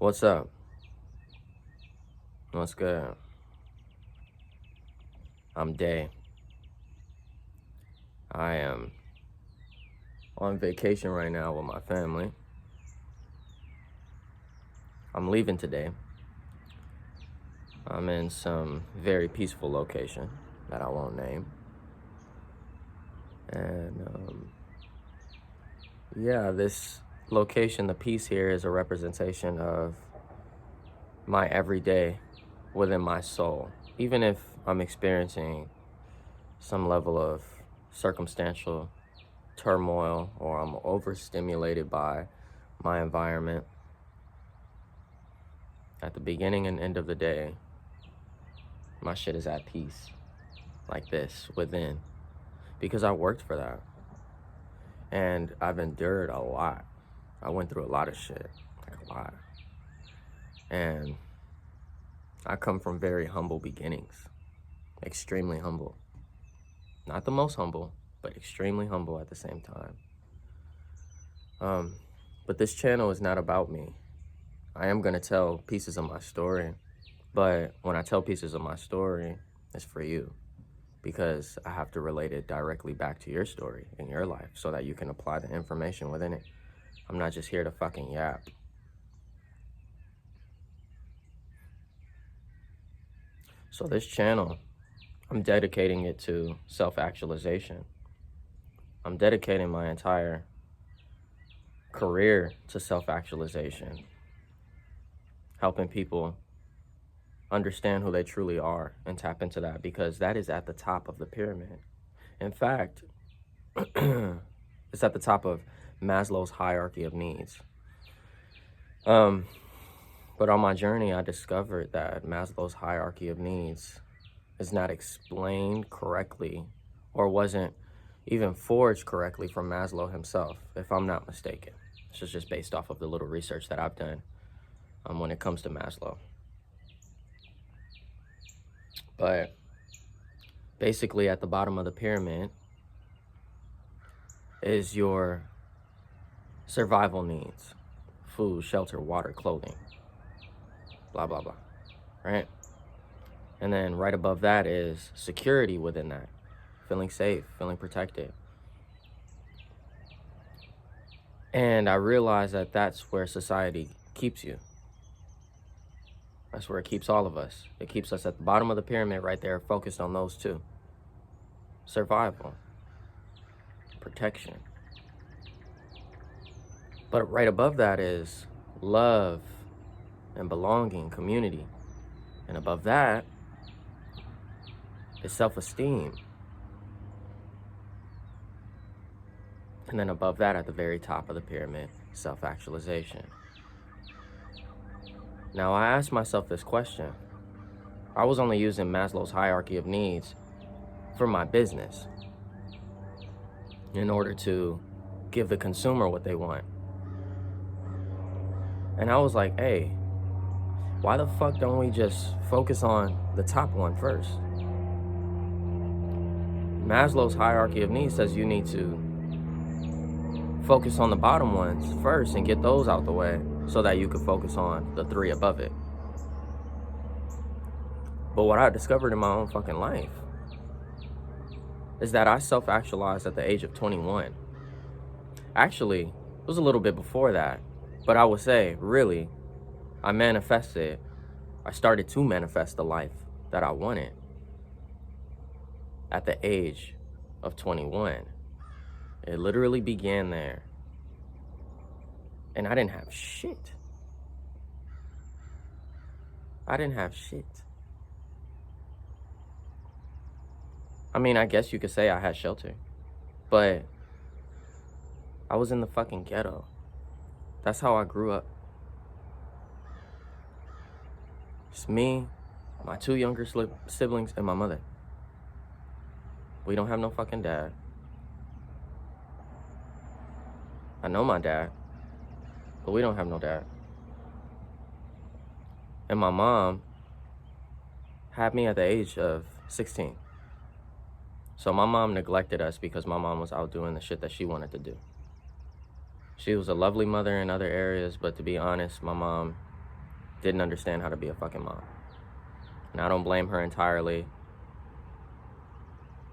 What's up? What's good? I'm Day. I am on vacation right now with my family. I'm leaving today. I'm in some very peaceful location that I won't name. And yeah, this location, the peace here is a representation of my everyday within my soul. Even if I'm experiencing some level of circumstantial turmoil or I'm overstimulated by my environment, at the beginning and end of the day, my shit is at peace, like this, within, because I worked for that. And I've endured a lot. I went through a lot of shit, like a lot. And I come from very humble beginnings, extremely humble. Not the most humble, but extremely humble at the same time. But this channel is not about me. I am gonna tell pieces of my story, but when I tell pieces of my story, it's for you, because I have to relate it directly back to your story in your life so that you can apply the information within it. I'm not just here to fucking yap. So this channel, I'm dedicating it to self-actualization. I'm dedicating my entire career to self-actualization, helping people understand who they truly are and tap into that, because that is at the top of the pyramid. In fact, it's at the top of Maslow's hierarchy of needs. But on my journey, I discovered that Maslow's hierarchy of needs is not explained correctly, or wasn't even forged correctly from Maslow himself, if I'm not mistaken. This is just based off of the little research that I've done when it comes to Maslow. But basically at the bottom of the pyramid is your survival needs: food, shelter, water, clothing, blah, blah, blah, right? And then right above that is security within that, feeling safe, feeling protected. And I realized that that's where society keeps you. That's where it keeps all of us. It keeps us at the bottom of the pyramid right there, focused on those two: survival, protection. But right above that is love and belonging, community. And above that is self-esteem. And then above that, at the very top of the pyramid, self-actualization. Now, I asked myself this question. I was only using Maslow's hierarchy of needs for my business in order to give the consumer what they want. And I was like, hey, why the fuck don't we just focus on the top one first? Maslow's hierarchy of needs says you need to focus on the bottom ones first and get those out the way so that you can focus on the three above it. But what I discovered in my own fucking life is that I self-actualized at the age of 21. Actually, it was a little bit before that, but I would say, really, I started to manifest the life that I wanted at the age of 21. It literally began there. And I didn't have shit. I didn't have shit. I mean, I guess you could say I had shelter, but I was in the fucking ghetto. That's how I grew up. It's me, my two younger siblings, and my mother. We don't have no fucking dad. I know my dad, but we don't have no dad. And my mom had me at the age of 16. So my mom neglected us because my mom was out doing the shit that she wanted to do. She was a lovely mother in other areas, but to be honest, my mom didn't understand how to be a fucking mom. And I don't blame her entirely.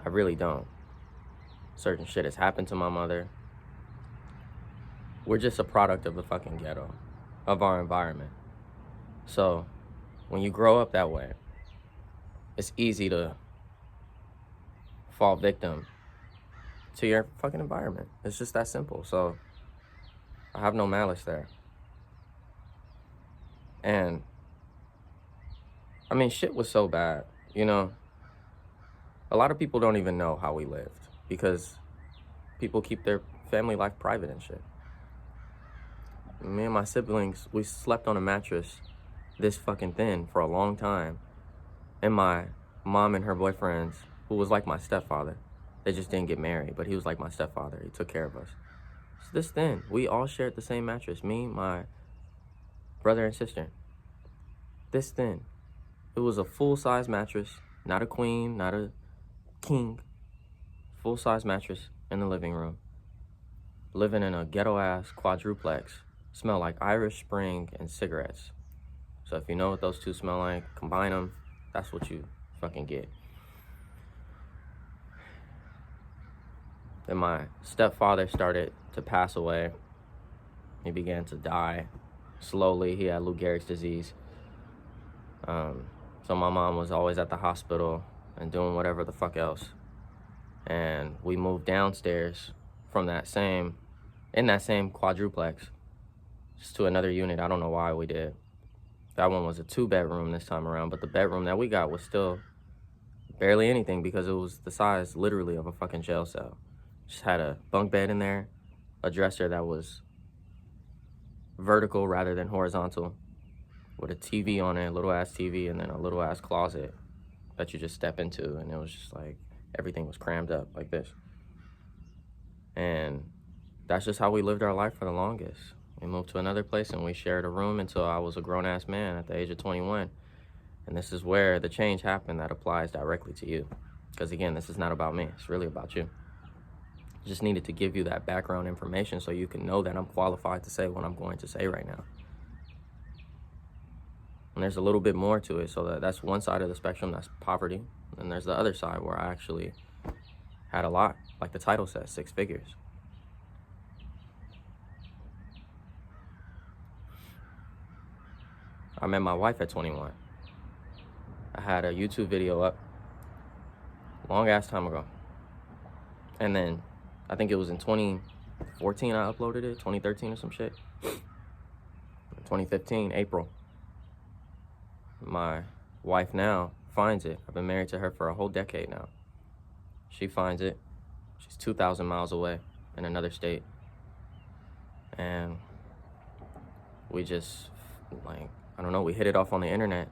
I really don't. Certain shit has happened to my mother. We're just a product of the fucking ghetto, of our environment. So when you grow up that way, it's easy to fall victim to your fucking environment. It's just that simple. So I have no malice there. And I mean, shit was so bad, you know. A lot of people don't even know how we lived because people keep their family life private and shit. Me and my siblings, we slept on a mattress this fucking thin for a long time. And my mom and her boyfriends, who was like my stepfather, they just didn't get married, but he was like my stepfather. He took care of us. So this thin, we all shared the same mattress. Me, my brother and sister. This thin. It was a full-size mattress, not a queen, not a king. Full-size mattress in the living room. Living in a ghetto-ass quadruplex. Smell like Irish Spring and cigarettes. So if you know what those two smell like, combine them, that's what you fucking get. Then my stepfather started to pass away. He began to die slowly. He had Lou Gehrig's disease. So my mom was always at the hospital and doing whatever the fuck else. And we moved downstairs from in that same quadruplex, just to another unit. I don't know why we did. That one was a 2-bedroom this time around, but the bedroom that we got was still barely anything because it was the size, literally, of a fucking jail cell. Just had a bunk bed in there, a dresser that was vertical rather than horizontal, with a TV on it, a little ass TV, and then a little ass closet that you just step into, and it was just like everything was crammed up like this. And that's just how we lived our life for the longest. We moved to another place and we shared a room until I was a grown-ass man at the age of 21. And this is where the change happened that applies directly to you. Because again, this is not about me, it's really about you. Just needed to give you that background information so you can know that I'm qualified to say what I'm going to say right now. And there's a little bit more to it, so that's one side of the spectrum, that's poverty. And there's the other side where I actually had a lot, like the title says, 6 figures. I met my wife at 21. I had a YouTube video up long ass time ago. And then I think it was in 2014 I uploaded it, 2013 or some shit. 2015, April. My wife now finds it. I've been married to her for a whole decade now. She finds it. She's 2,000 miles away in another state. And we just, like, I don't know, we hit it off on the internet.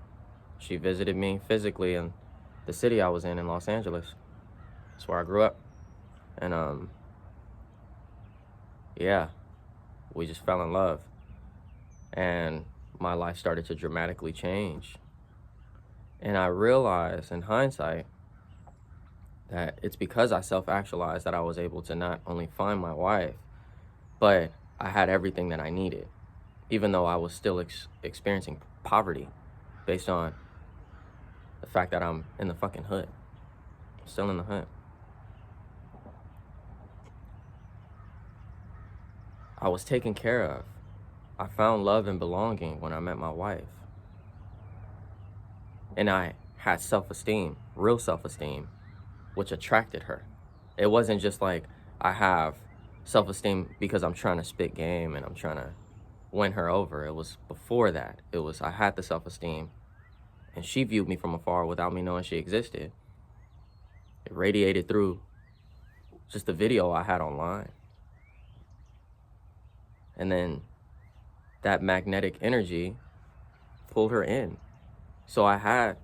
She visited me physically in the city I was in Los Angeles. That's where I grew up. And, yeah, we just fell in love. And my life started to dramatically change. And I realized in hindsight that it's because I self-actualized that I was able to not only find my wife, but I had everything that I needed, even though I was still experiencing poverty based on the fact that I'm in the fucking hood. I'm still in the hood. I was taken care of. I found love and belonging when I met my wife. And I had self-esteem, real self-esteem, which attracted her. It wasn't just like I have self-esteem because I'm trying to spit game and I'm trying to win her over. It was before that. It was I had the self-esteem and she viewed me from afar without me knowing she existed. It radiated through just the video I had online. And then that magnetic energy pulled her in. So I had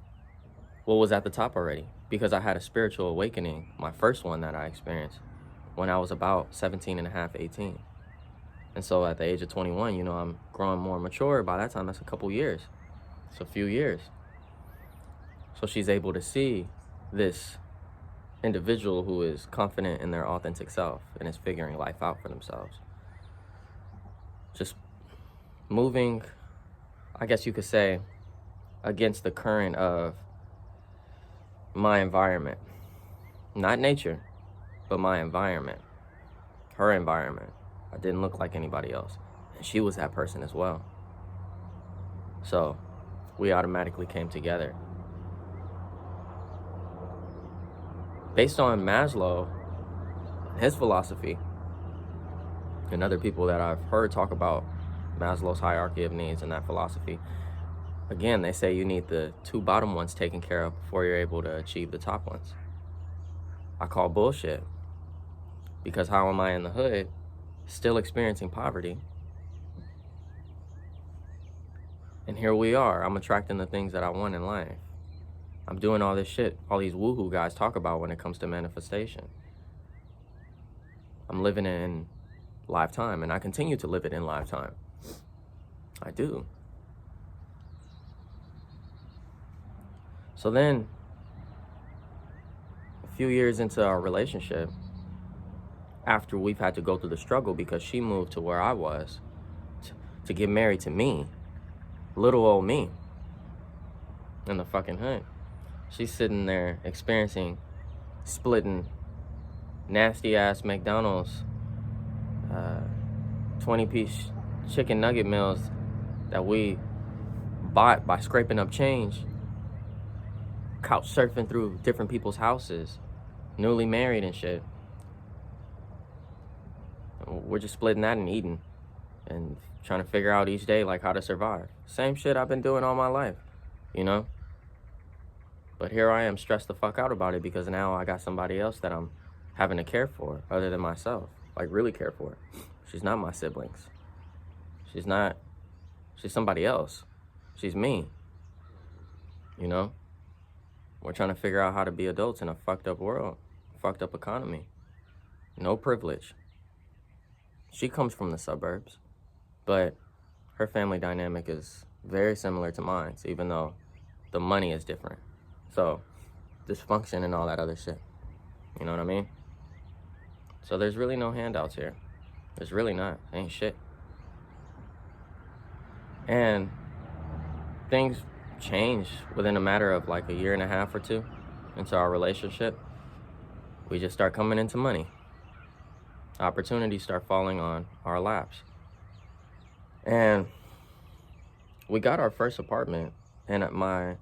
what was at the top already because I had a spiritual awakening, my first one that I experienced when I was about 17 and a half, 18. And so at the age of 21, you know, I'm growing more mature. By that time, that's a couple years. It's a few years. So she's able to see this individual who is confident in their authentic self and is figuring life out for themselves. Just moving, I guess you could say, against the current of my environment. Not nature, but my environment. Her environment. I didn't look like anybody else. And she was that person as well. So we automatically came together. Based on Maslow, his philosophy, and other people that I've heard talk about Maslow's hierarchy of needs and that philosophy, again, they say you need the two bottom ones taken care of before you're able to achieve the top ones. I call bullshit, because how am I in the hood still experiencing poverty? And here we are, I'm attracting the things that I want in life. I'm doing all this shit all these woohoo guys talk about when it comes to manifestation. I'm living it in lifetime, and I continue to live it in lifetime. I do. So then, a few years into our relationship, after we've had to go through the struggle because she moved to where I was to get married to me, little old me, in the fucking hood. She's sitting there experiencing, splitting nasty ass McDonald's 20-piece chicken nugget meals that we bought by scraping up change, couch surfing through different people's houses, newly married and shit. We're just splitting that and eating and trying to figure out each day like how to survive. Same shit I've been doing all my life, you know? But here I am stressed the fuck out about it because now I got somebody else that I'm having to care for other than myself. Like, really care for. She's not my siblings. She's somebody else. She's me. You know? We're trying to figure out how to be adults in a fucked up world, fucked up economy. No privilege. She comes from the suburbs, but her family dynamic is very similar to mine, even though the money is different. So, dysfunction and all that other shit. You know what I mean? So there's really no handouts here. There's really not. Ain't shit. And things changed within a matter of like a year and a half or two into our relationship. We just start coming into money. Opportunities start falling on our laps. And we got our first apartment, and my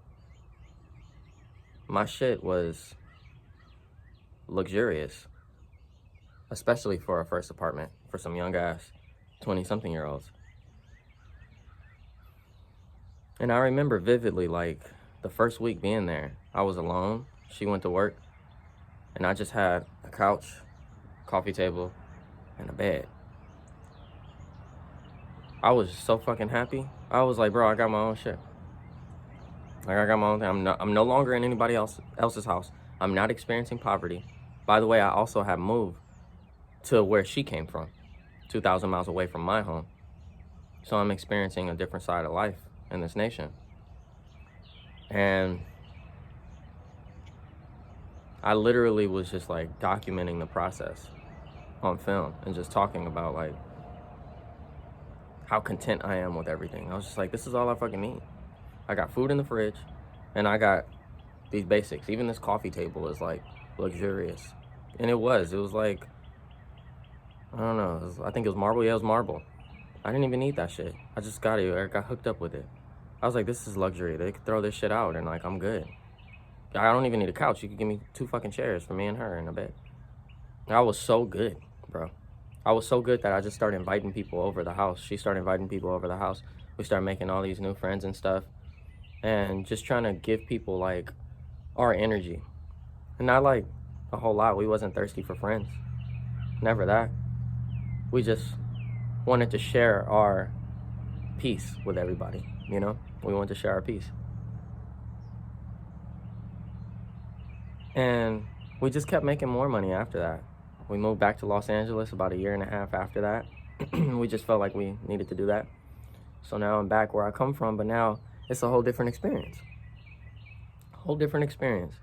shit was luxurious, especially for our first apartment, for some young ass 20-something-year-olds. And I remember vividly, like, the first week being there, I was alone. She went to work, and I just had a couch, coffee table, and a bed. I was so fucking happy. I was like, bro, I got my own shit. Like, I got my own thing. I'm no longer in anybody else's house. I'm not experiencing poverty. By the way, I also have moved to where she came from, 2,000 miles away from my home. So I'm experiencing a different side of life in this nation. And I literally was just like documenting the process on film and just talking about like how content I am with everything. I was just like, this is all I fucking need. I got food in the fridge, and I got these basics. Even this coffee table is like luxurious. And it was like, I don't know, I think it was marble. Yeah, it was marble. I didn't even need that shit. I just got it. I got hooked up with it. I was like, this is luxury. They could throw this shit out and like, I'm good. I don't even need a couch. You could give me 2 fucking chairs for me and her in a bed. I was so good, bro. I was so good that I just started inviting people over the house. She started inviting people over the house. We started making all these new friends and stuff. And just trying to give people like our energy. And not like a whole lot. We wasn't thirsty for friends. Never that. We just wanted to share our peace with everybody, you know? We wanted to share our peace. And we just kept making more money after that. We moved back to Los Angeles about a year and a half after that. We just felt like we needed to do that. So now I'm back where I come from, but now it's a whole different experience. Whole different experience.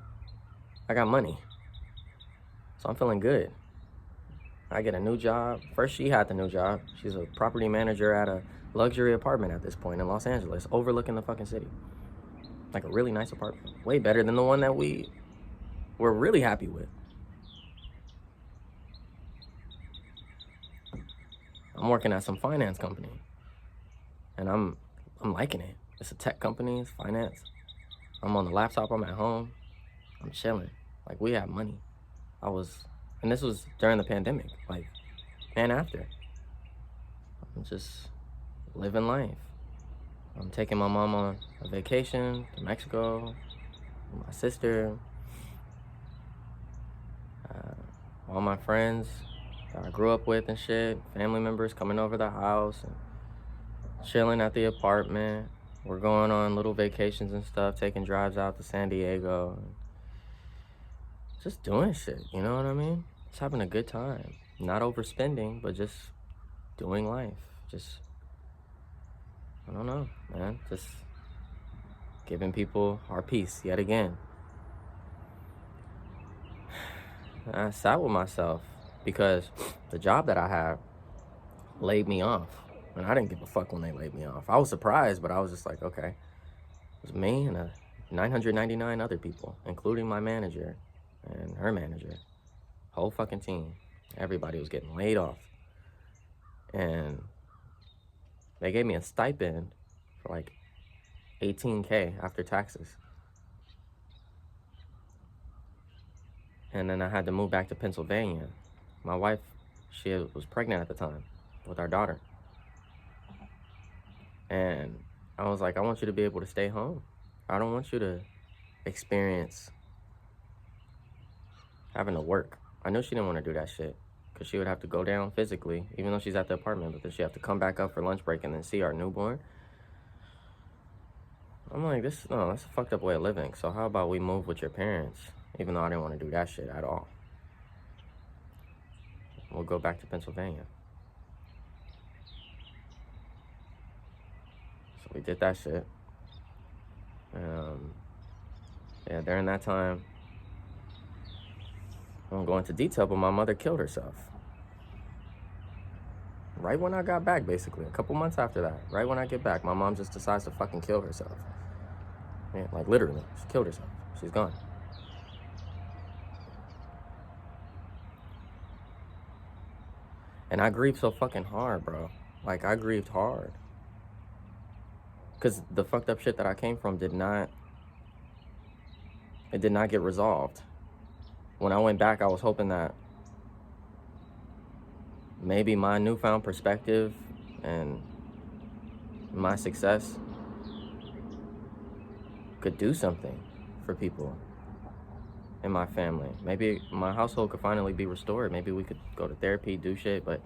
I got money. So I'm feeling good. I get a new job. First, she had the new job. She's a property manager at a luxury apartment at this point in Los Angeles, overlooking the fucking city. Like a really nice apartment. Way better than the one that we were really happy with. I'm working at some finance company. And I'm liking it. It's a tech company, it's finance. I'm on the laptop, I'm at home. I'm chilling. Like, we have money. And this was during the pandemic, like, and after. I'm just living life. I'm taking my mom on a vacation to Mexico, with my sister, all my friends that I grew up with and shit, family members coming over the house and chilling at the apartment. We're going on little vacations and stuff, taking drives out to San Diego. Just doing shit, you know what I mean? Just having a good time. Not overspending, but just doing life. Just, I don't know, man. Just giving people our peace yet again. I sat with myself because the job that I had laid me off. And I didn't give a fuck when they laid me off. I was surprised, but I was just like, okay. It was me and 999 other people, including my manager and her manager. Whole fucking team. Everybody was getting laid off. And they gave me a stipend for like $18K after taxes. And then I had to move back to Pennsylvania. My wife, she was pregnant at the time with our daughter. And I was like, I want you to be able to stay home. I don't want you to experience having to work. I knew she didn't want to do that shit because she would have to go down physically, even though she's at the apartment, but then she'd have to come back up for lunch break and then see our newborn. I'm like, that's a fucked up way of living. So how about we move with your parents, even though I didn't want to do that shit at all. We'll go back to Pennsylvania. So we did that shit. Yeah, during that time, I won't go into detail, but my mother killed herself. Right when I got back, basically. A couple months after that. Right when I get back, my mom just decides to fucking kill herself. Yeah, like literally, she killed herself. She's gone. And I grieved so fucking hard, bro. Like, I grieved hard. Because the fucked up shit that I came from did not get resolved. When I went back, I was hoping that maybe my newfound perspective and my success could do something for people in my family. Maybe my household could finally be restored. Maybe we could go to therapy, do shit, but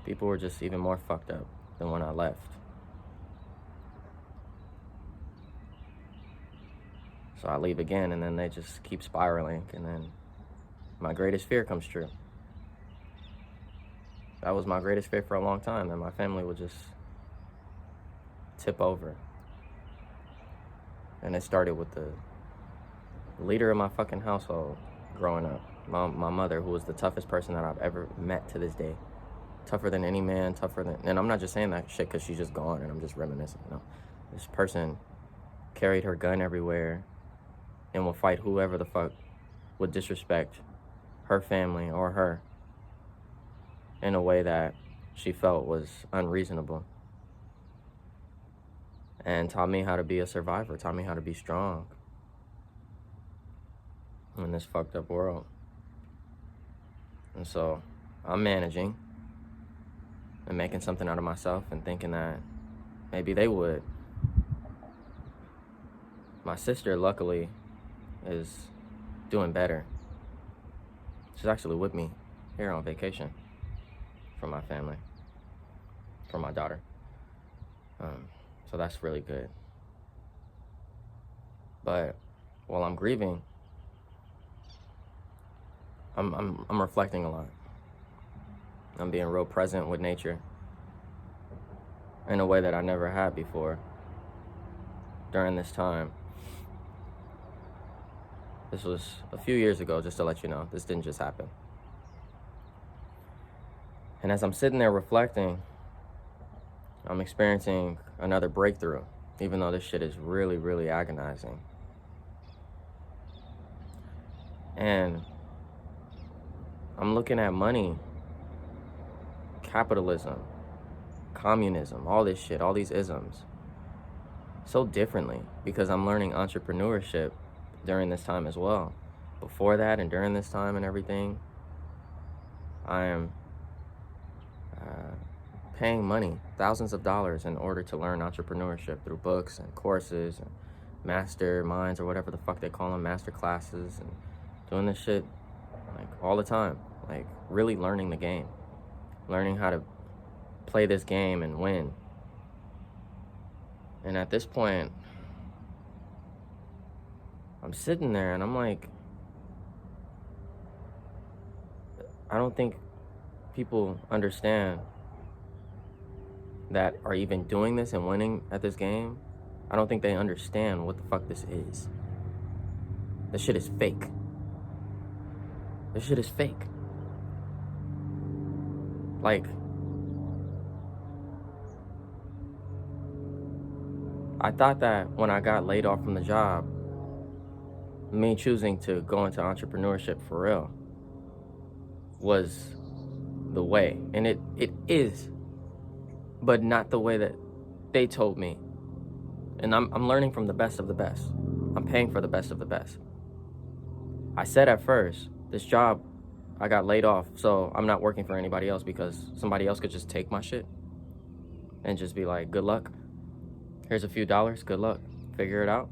people were just even more fucked up than when I left. So I leave again, and then they just keep spiraling, and then my greatest fear comes true. That was my greatest fear for a long time, that my family would just tip over. And it started with the leader of my fucking household growing up, my mother, who was the toughest person that I've ever met to this day. Tougher than any man, and I'm not just saying that shit because she's just gone and I'm just reminiscing. No, this person carried her gun everywhere and will fight whoever the fuck would disrespect her family or her in a way that she felt was unreasonable. And taught me how to be a survivor, taught me how to be strong in this fucked up world. And so I'm managing and making something out of myself and thinking that maybe they would. My sister, luckily, is doing better. She's actually with me here on vacation from my family, from my daughter. So that's really good. But while I'm grieving, I'm reflecting a lot. I'm being real present with nature in a way that I never had before during this time. This was a few years ago, just to let you know. This didn't just happen. And as I'm sitting there reflecting, I'm experiencing another breakthrough, even though this shit is really, really agonizing. And I'm looking at money, capitalism, communism, all this shit, all these isms, so differently, because I'm learning entrepreneurship during this time as well. Before that and during this time and everything, I am paying money, thousands of dollars, in order to learn entrepreneurship through books and courses and masterminds, or whatever the fuck they call them, master classes, and doing this shit like all the time, like really learning the game, learning how to play this game and win. And at this point, I'm sitting there and I'm like, I don't think people understand that are even doing this and winning at this game. I don't think they understand what the fuck this is. This shit is fake. This shit is fake. Like, I thought that when I got laid off from the job, me choosing to go into entrepreneurship for real was the way. And it is, but not the way that they told me. And I'm learning from the best of the best. I'm paying for the best of the best. I said at first, this job, I got laid off, so I'm not working for anybody else, because somebody else could just take my shit and just be like, good luck. Here's a few dollars, good luck. Figure it out.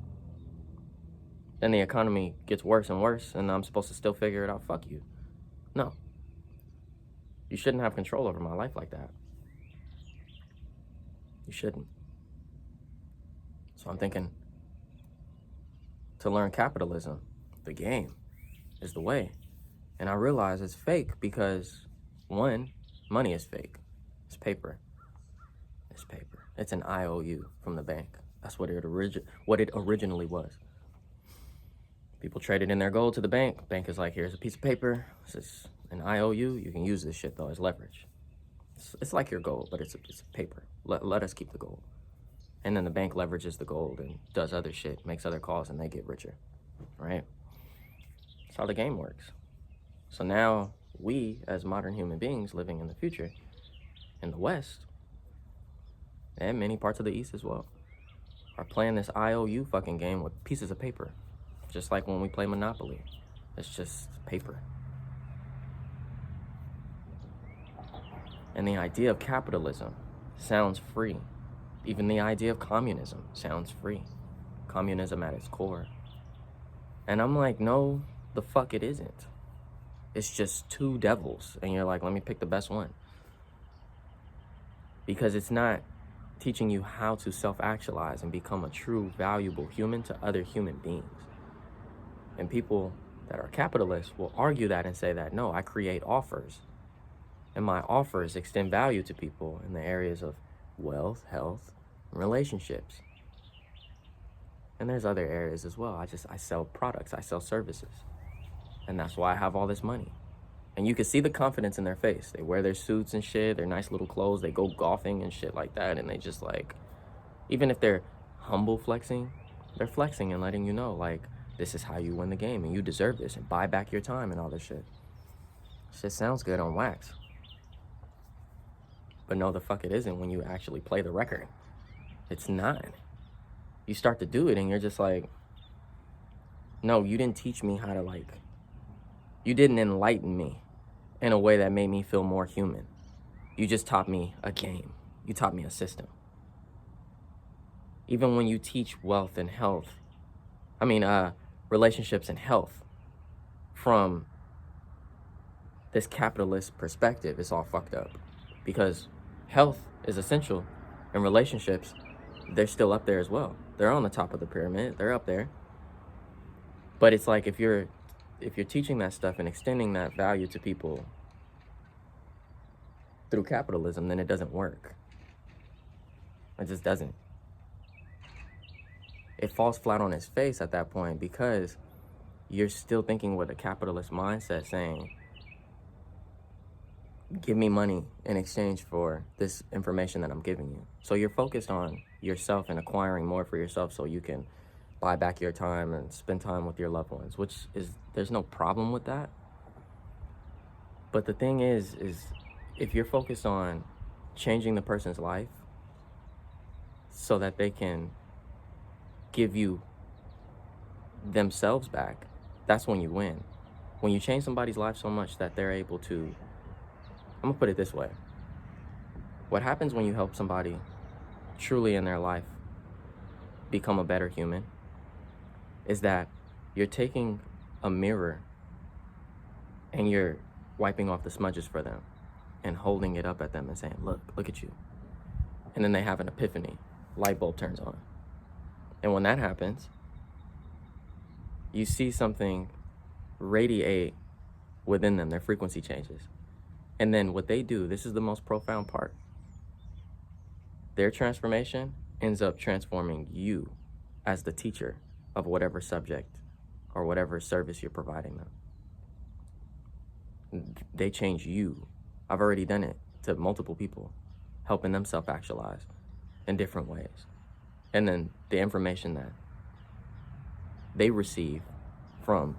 Then the economy gets worse and worse, and I'm supposed to still figure it out. Fuck you. No. You shouldn't have control over my life like that. You shouldn't. So I'm thinking, to learn capitalism, the game, is the way. And I realize it's fake because, one, money is fake. It's paper. It's paper. It's an IOU from the bank. That's what it originally was. People traded in their gold to the bank. Bank is like, here's a piece of paper. This is an IOU. You can use this shit, though, as leverage. It's like your gold, but it's paper. Let us keep the gold. And then the bank leverages the gold and does other shit, makes other calls, and they get richer, right? That's how the game works. So now we, as modern human beings living in the future, in the West, and many parts of the East as well, are playing this IOU fucking game with pieces of paper. Just like when we play Monopoly. It's just paper. And the idea of capitalism sounds free. Even the idea of communism sounds free. Communism at its core. And I'm like, no, the fuck it isn't. It's just two devils. And you're like, let me pick the best one. Because it's not teaching you how to self-actualize and become a true, valuable human to other human beings. And people that are capitalists will argue that and say that, no, I create offers. And my offers extend value to people in the areas of wealth, health, and relationships. And there's other areas as well. I sell products, I sell services. And that's why I have all this money. And you can see the confidence in their face. They wear their suits and shit, their nice little clothes, they go golfing and shit like that. And they just like, even if they're humble flexing, they're flexing and letting you know, like, this is how you win the game and you deserve this and buy back your time and all this shit. Shit sounds good on wax. But no, the fuck it isn't when you actually play the record. It's not. You start to do it and you're just like, no, you didn't teach me how to like, you didn't enlighten me in a way that made me feel more human. You just taught me a game. You taught me a system. Even when you teach wealth and health, relationships and health from this capitalist perspective, it's all fucked up. Because health is essential and relationships, they're still up there as well. They're on the top of the pyramid, they're up there. But it's like if you're teaching that stuff and extending that value to people through capitalism, then it doesn't work. It just doesn't. It falls flat on its face at that point, because you're still thinking with a capitalist mindset, saying, give me money in exchange for this information that I'm giving you. So you're focused on yourself and acquiring more for yourself so you can buy back your time and spend time with your loved ones, which is, there's no problem with that. But the thing is if you're focused on changing the person's life so that they can give you themselves back, that's when you win. When you change somebody's life so much that they're able to, I'm gonna put it this way. What happens when you help somebody truly in their life become a better human is that you're taking a mirror and you're wiping off the smudges for them and holding it up at them and saying, look at you. And then they have an epiphany, light bulb turns on. And when that happens, you see something radiate within them, their frequency changes. And then what they do, this is the most profound part. Their transformation ends up transforming you as the teacher of whatever subject or whatever service you're providing them. They change you. I've already done it to multiple people, helping them self-actualize in different ways. And then the information that they receive from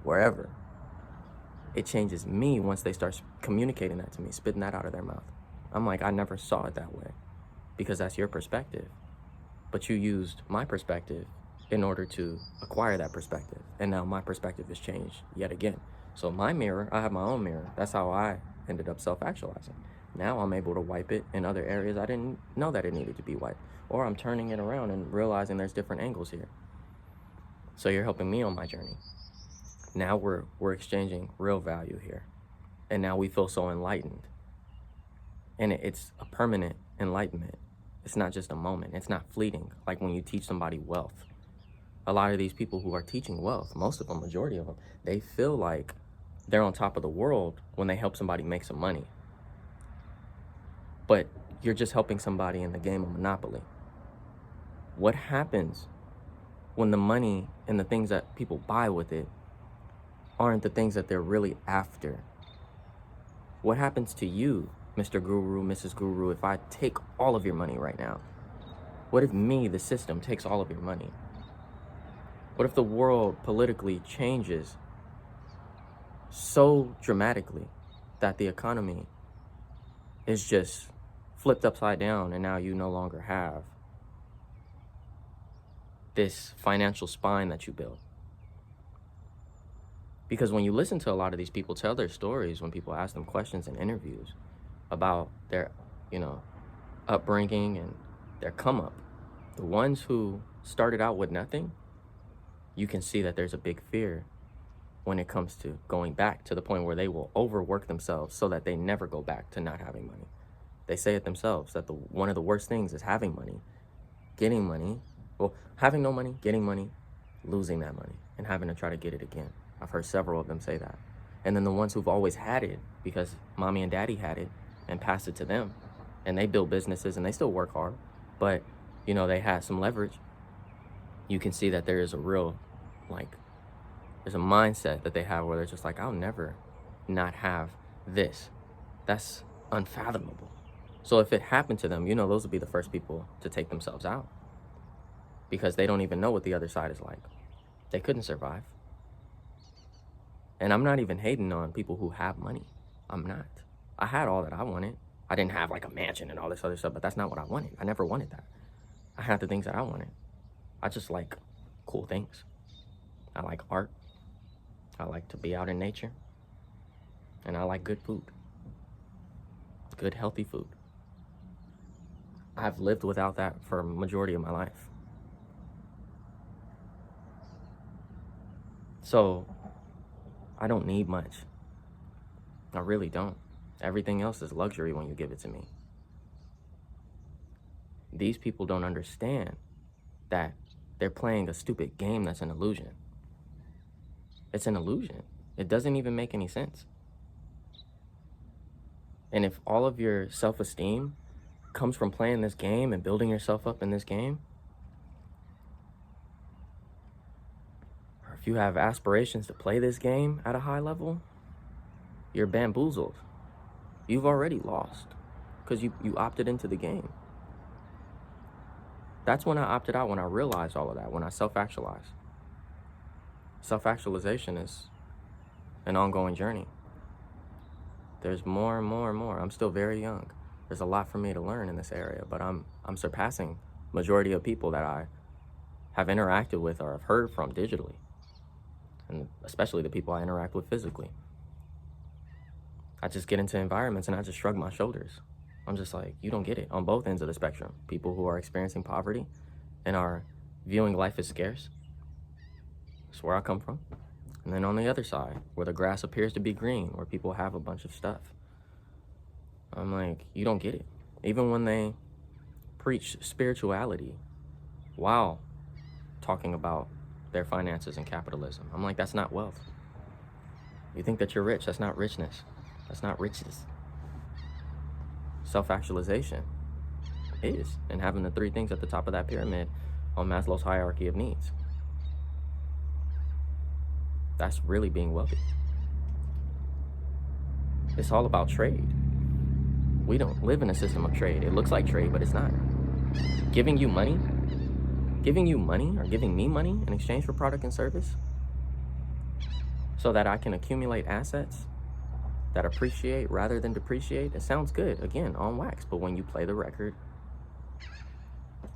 wherever, it changes me once they start communicating that to me, spitting that out of their mouth. I'm like, I never saw it that way, because that's your perspective. But you used my perspective in order to acquire that perspective. And now my perspective has changed yet again. So my mirror, I have my own mirror. That's how I ended up self-actualizing. Now I'm able to wipe it in other areas I didn't know that it needed to be wiped. Or I'm turning it around and realizing there's different angles here. So you're helping me on my journey. Now we're exchanging real value here. And now we feel so enlightened. And it's a permanent enlightenment. It's not just a moment. It's not fleeting, like when you teach somebody wealth. A lot of these people who are teaching wealth, most of them, majority of them, they feel like they're on top of the world when they help somebody make some money. But you're just helping somebody in the game of Monopoly. What happens when the money and the things that people buy with it aren't the things that they're really after? What happens to you, Mr. Guru, Mrs. Guru, if I take all of your money right now? What if me, the system, takes all of your money? What if the world politically changes so dramatically that the economy is just flipped upside down and now you no longer have this financial spine that you built? Because when you listen to a lot of these people tell their stories, when people ask them questions in interviews about their, upbringing and their come up, the ones who started out with nothing, you can see that there's a big fear when it comes to going back, to the point where they will overwork themselves so that they never go back to not having money. They say it themselves, that one of the worst things is having money, getting money, having no money, getting money, losing that money, and having to try to get it again. I've heard several of them say that. And then the ones who've always had it because mommy and daddy had it and passed it to them, and they build businesses and they still work hard, but they had some leverage. You can see that there is a real, there's a mindset that they have where they're just like, I'll never not have this. That's unfathomable. So if it happened to them, those would be the first people to take themselves out, because they don't even know what the other side is like. They couldn't survive. And I'm not even hating on people who have money. I'm not. I had all that I wanted. I didn't have like a mansion and all this other stuff, but that's not what I wanted. I never wanted that. I had the things that I wanted. I just like cool things. I like art. I like to be out in nature. And I like good food. Good, healthy food. I've lived without that for a majority of my life. So I don't need much. I really don't. Everything else is luxury when you give it to me. These people don't understand that they're playing a stupid game that's an illusion. It's an illusion. It doesn't even make any sense. And if all of your self-esteem comes from playing this game and building yourself up in this game, If you have aspirations to play this game at a high level, you're bamboozled. You've already lost because you opted into the game. That's when I opted out, when I realized all of that, when I self-actualized. Self-actualization is an ongoing journey. There's more and more and more. I'm still very young. There's a lot for me to learn in this area, but I'm surpassing majority of people that I have interacted with or have heard from digitally, and especially the people I interact with physically. I just get into environments and I just shrug my shoulders. I'm just like, you don't get it, on both ends of the spectrum. People who are experiencing poverty and are viewing life as scarce. That's where I come from. And then on the other side, where the grass appears to be green, where people have a bunch of stuff. I'm like, you don't get it. Even when they preach spirituality while talking about their finances and capitalism, I'm like, that's not wealth. You think that you're rich, that's not richness. That's not riches. Self-actualization is, and having the three things at the top of that pyramid on Maslow's hierarchy of needs. That's really being wealthy. It's all about trade. We don't live in a system of trade. It looks like trade, but it's not. Giving you money or giving me money in exchange for product and service so that I can accumulate assets that appreciate rather than depreciate. It sounds good, again, on wax, but when you play the record,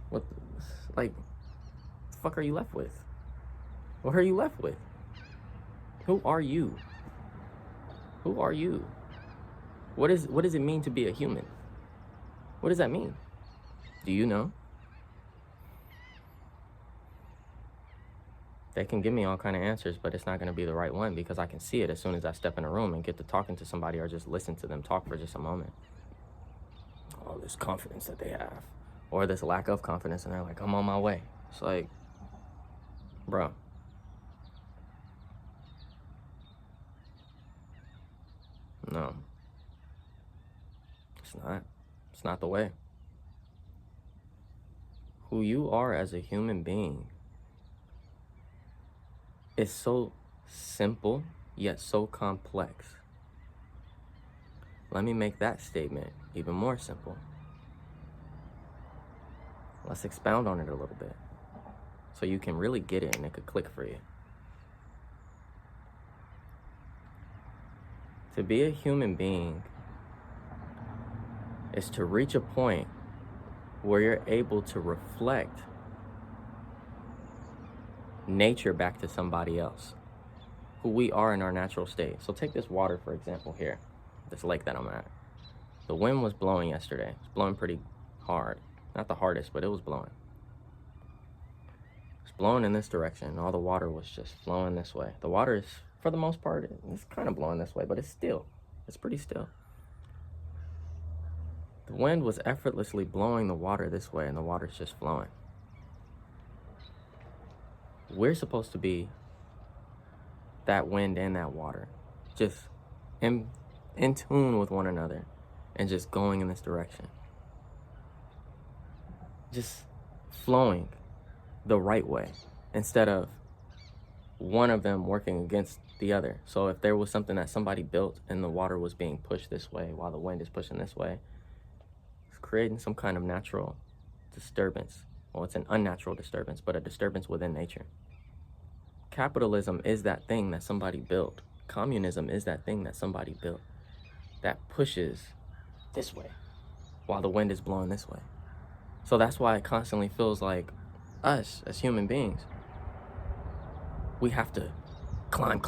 what the fuck are you left with? What are you left with? Who are you? Who are you? What does it mean to be a human? What does that mean? Do you know? They can give me all kind of answers, but it's not going to be the right one because I can see it as soon as I step in a room and get to talking to somebody or just listen to them talk for just a moment. All this confidence that they have, or this lack of confidence, and they're like, I'm on my way. It's like, bro. No. It's not the way. Who you are as a human being is so simple, yet so complex. Let me make that statement even more simple. Let's expound on it a little bit so you can really get it and it could click for you. To be a human being is to reach a point where you're able to reflect nature back to somebody else, who we are in our natural state. So take this water, for example, here, this lake that I'm at. The wind was blowing yesterday. It's blowing pretty hard. Not the hardest, but it was blowing. It's blowing in this direction. All the water was just flowing this way. The water is, for the most part, it's kind of blowing this way, but it's still. It's pretty still. The wind was effortlessly blowing the water this way, and the water's just flowing. We're supposed to be that wind and that water, just in tune with one another and just going in this direction. Just flowing the right way instead of one of them working against the other. So if there was something that somebody built and the water was being pushed this way while the wind is pushing this way, it's creating some kind of natural disturbance. Well, it's an unnatural disturbance, but a disturbance within nature. Capitalism is that thing that somebody built. Communism is that thing that somebody built that pushes this way while the wind is blowing this way. So that's why it constantly feels like us as human beings, we have to climb,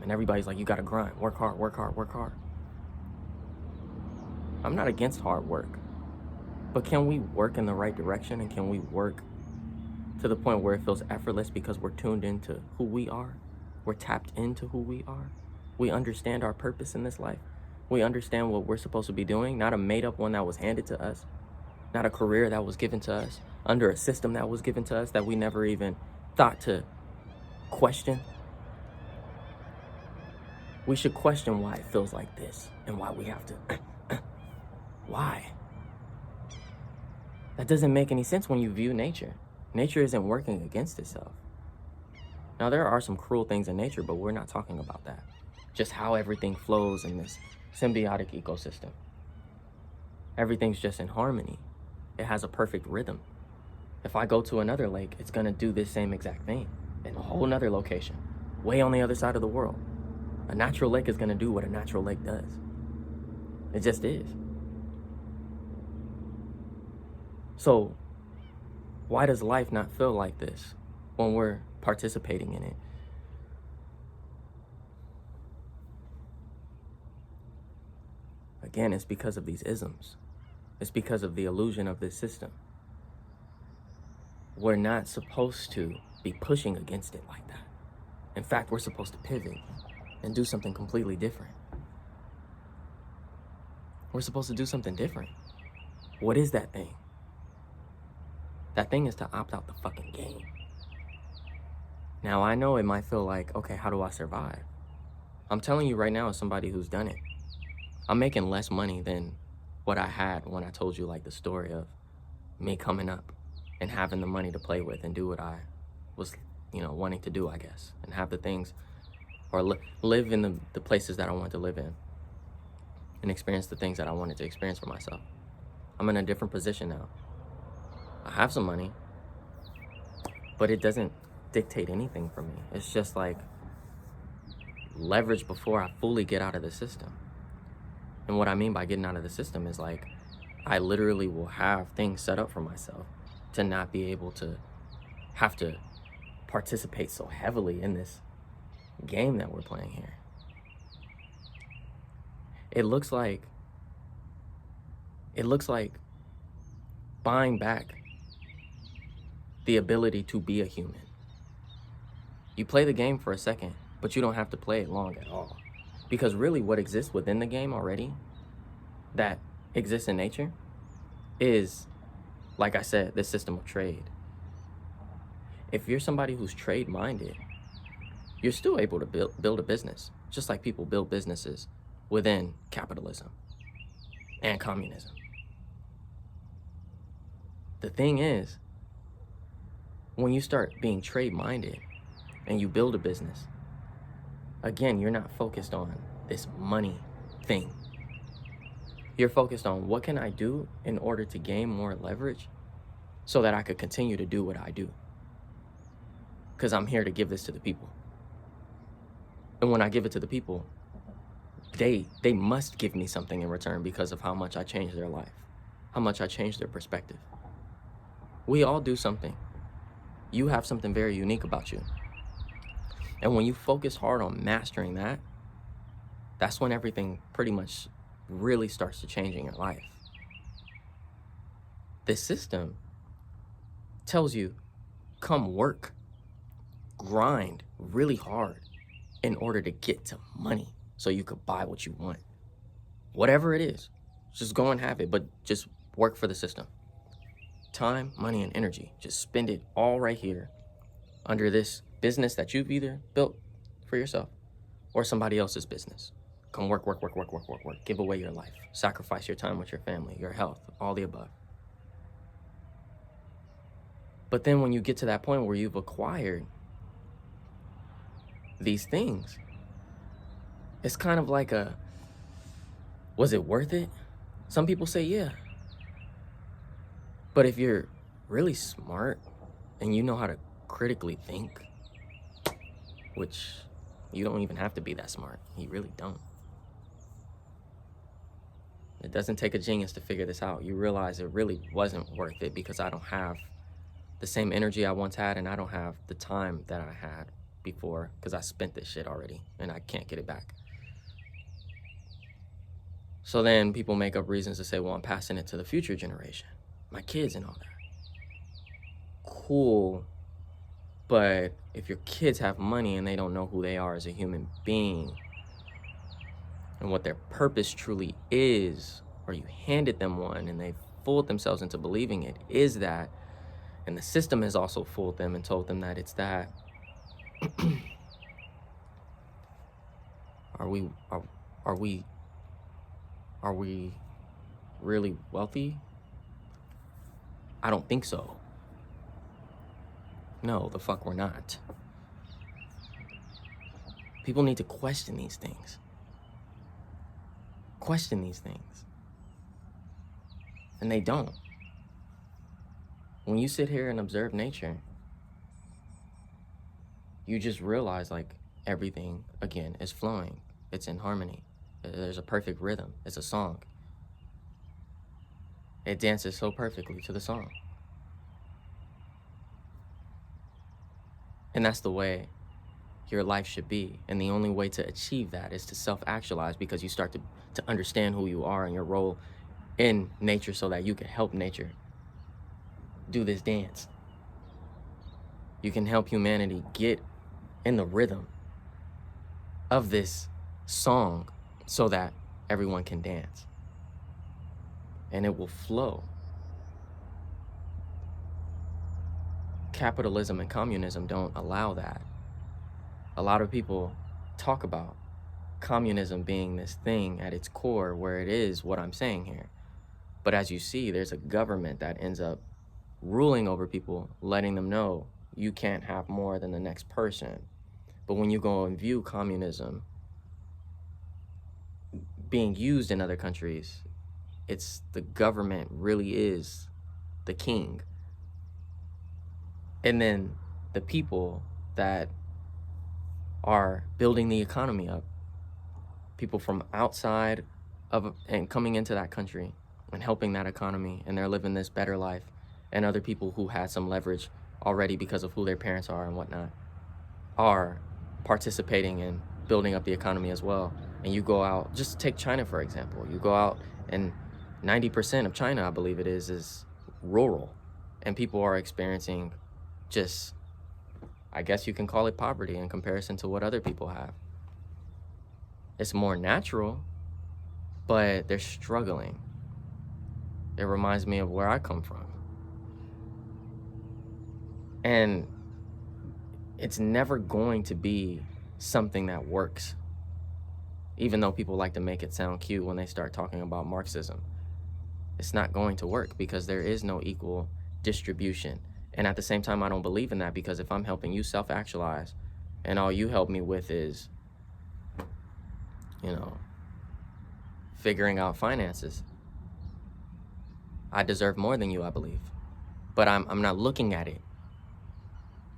and everybody's like, you gotta grind, work hard. I'm not against hard work, but can we work in the right direction, and can we work to the point where it feels effortless because we're tuned into who we are? We're tapped into who we are. We understand our purpose in this life. We understand what we're supposed to be doing, not a made-up one that was handed to us, not a career that was given to us, under a system that was given to us that we never even thought to question. We should question why it feels like this and why we have to. Why? That doesn't make any sense when you view nature. Nature isn't working against itself. Now, there are some cruel things in nature, but we're not talking about that. Just how everything flows in this symbiotic ecosystem. Everything's just in harmony. It has a perfect rhythm. If I go to another lake, it's gonna do this same exact thing in a whole nother location, way on the other side of the world. A natural lake is gonna do what a natural lake does. It just is. So, why does life not feel like this when we're participating in it? Again, it's because of these isms. It's because of the illusion of this system. We're not supposed to be pushing against it like that. In fact, we're supposed to pivot and do something completely different. We're supposed to do something different. What is that thing? That thing is to opt out the fucking game. Now, I know it might feel like, okay, how do I survive? I'm telling you right now, as somebody who's done it, I'm making less money than what I had when I told you like the story of me coming up and having the money to play with and do what I was, wanting to do, I guess, and have the things, or live in the places that I wanted to live in and experience the things that I wanted to experience for myself. I'm in a different position now. I have some money, but it doesn't dictate anything for me. It's just like leverage before I fully get out of the system. And what I mean by getting out of the system is like, I literally will have things set up for myself to not be able to have to participate so heavily in this game that we're playing here. It looks like buying back the ability to be a human. You play the game for a second, but you don't have to play it long at all. Because really what exists within the game already, that exists in nature, is, like I said, this system of trade. If you're somebody who's trade-minded, you're still able to build a business, just like people build businesses within capitalism and communism. The thing is, when you start being trade-minded and you build a business, again, you're not focused on this money thing. You're focused on what can I do in order to gain more leverage so that I could continue to do what I do. Because I'm here to give this to the people. And when I give it to the people, they must give me something in return because of how much I changed their life, how much I changed their perspective. We all do something. You have something very unique about you. And when you focus hard on mastering that, that's when everything pretty much really starts to change in your life. This system tells you, come work, grind really hard in order to get to money so you could buy what you want. Whatever it is, just go and have it, but just work for the system. Time, money, and energy, just spend it all right here under this business that you've either built for yourself or somebody else's business. Come work. Give away your life. Sacrifice your time with your family, your health, all the above. But then when you get to that point where you've acquired these things, it's kind of like was it worth it? Some people say yeah. But if you're really smart and you know how to critically think, which you don't even have to be that smart, you really don't. It doesn't take a genius to figure this out. You realize it really wasn't worth it because I don't have the same energy I once had and I don't have the time that I had before because I spent this shit already and I can't get it back. So then people make up reasons to say, well, I'm passing it to the future generation, my kids and all that. Cool. But if your kids have money and they don't know who they are as a human being and what their purpose truly is, or you handed them one and they fooled themselves into believing it is that, and the system has also fooled them and told them that it's that, are we really wealthy? I don't think so. No, the fuck we're not. People need to question these things. Question these things. And they don't. When you sit here and observe nature, you just realize like everything, again, is flowing. It's in harmony. There's a perfect rhythm. It's a song. It dances so perfectly to the song. And that's the way your life should be. And the only way to achieve that is to self-actualize, because you start to understand who you are and your role in nature so that you can help nature do this dance. You can help humanity get in the rhythm of this song so that everyone can dance. And it will flow. Capitalism and communism don't allow that. A lot of people talk about communism being this thing at its core where it is what I'm saying here. But as you see, there's a government that ends up ruling over people, letting them know you can't have more than the next person. But when you go and view communism being used in other countries, it's the government really is the king. And then the people that are building the economy up, people from outside of and coming into that country and helping that economy, and they're living this better life, and other people who had some leverage already because of who their parents are and whatnot are participating in building up the economy as well. And you go out, just take China for example, you go out and 90% of China, I believe it is rural, and people are experiencing just, I guess you can call it poverty in comparison to what other people have. It's more natural, but they're struggling. It reminds me of where I come from. And it's never going to be something that works, even though people like to make it sound cute when they start talking about Marxism. It's not going to work because there is no equal distribution. And at the same time, I don't believe in that, because if I'm helping you self-actualize and all you help me with is, figuring out finances, I deserve more than you, I believe. But I'm not looking at it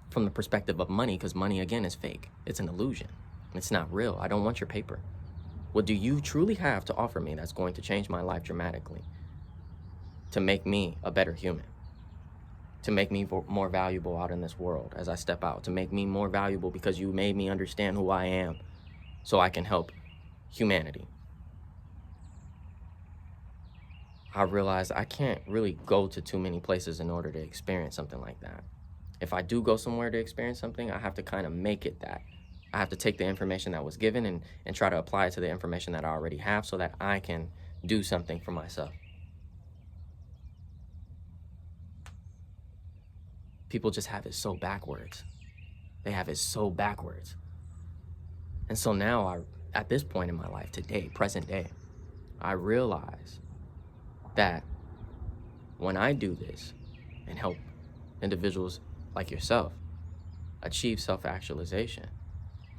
from the perspective of money, because money, again, is fake. It's an illusion. It's not real. I don't want your paper. What do you truly have to offer me that's going to change my life dramatically, to make me a better human, to make me more valuable out in this world as I step out, to make me more valuable because you made me understand who I am so I can help humanity? I realized I can't really go to too many places in order to experience something like that. If I do go somewhere to experience something, I have to kind of make it that. I have to take the information that was given and try to apply it to the information that I already have so that I can do something for myself. People just have it so backwards. They have it so backwards. And so now, at this point in my life, today, present day, I realize that when I do this and help individuals like yourself achieve self-actualization,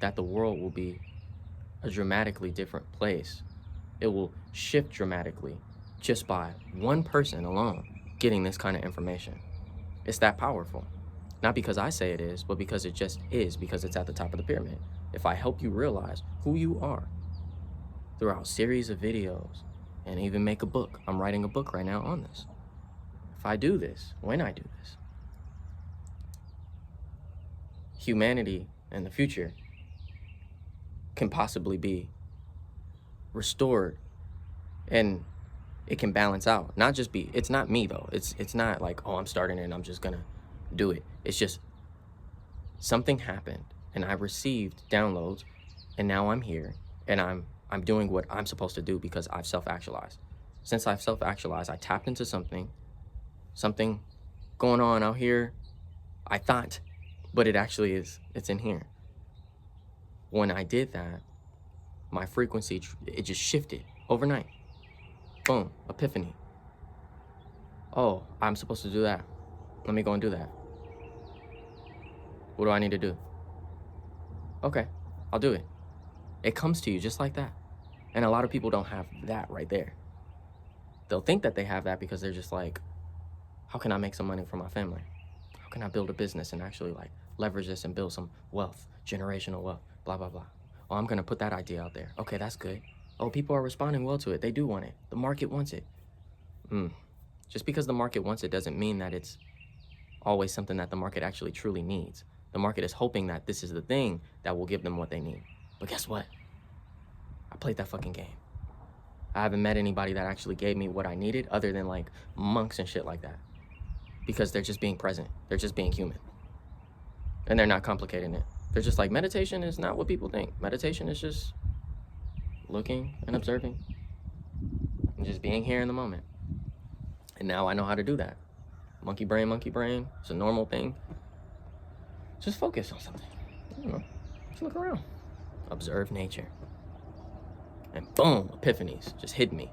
that the world will be a dramatically different place. It will shift dramatically just by one person alone getting this kind of information. It's that powerful. Not because I say it is, but because it just is, because it's at the top of the pyramid. If I help you realize who you are throughout a series of videos and even make a book, I'm writing a book right now on this. If I do this, when I do this, humanity in the future can possibly be restored, and it can balance out. Not just be, it's not me though. It's not like, oh, I'm starting and I'm just gonna do it. It's just something happened and I received downloads, and now I'm here and I'm doing what I'm supposed to do because I've self-actualized. Since I've self-actualized, I tapped into something going on out here, I thought, but it actually is, it's in here. When I did that, my frequency, it just shifted overnight. Boom, epiphany. Oh, I'm supposed to do that. Let me go and do that. What do I need to do? Okay, I'll do it. It comes to you just like that. And a lot of people don't have that right there. They'll think that they have that because they're just like, how can I make some money for my family? How can I build a business and actually like leverage this and build some wealth, generational wealth, blah, blah, blah. Oh, I'm going to put that idea out there. Okay, that's good. Oh, people are responding well to it. They do want it. The market wants it. Just because the market wants it doesn't mean that it's always something that the market actually truly needs. The market is hoping that this is the thing that will give them what they need. But guess what? I played that fucking game. I haven't met anybody that actually gave me what I needed other than like monks and shit like that. Because they're just being present. They're just being human. And they're not complicating it. They're just like, meditation is not what people think. Meditation is just looking and observing and just being here in the moment. And now I know how to do that. Monkey brain, it's a normal thing. Just focus on something. I don't know. Just look around. Observe nature. And boom, epiphanies just hit me.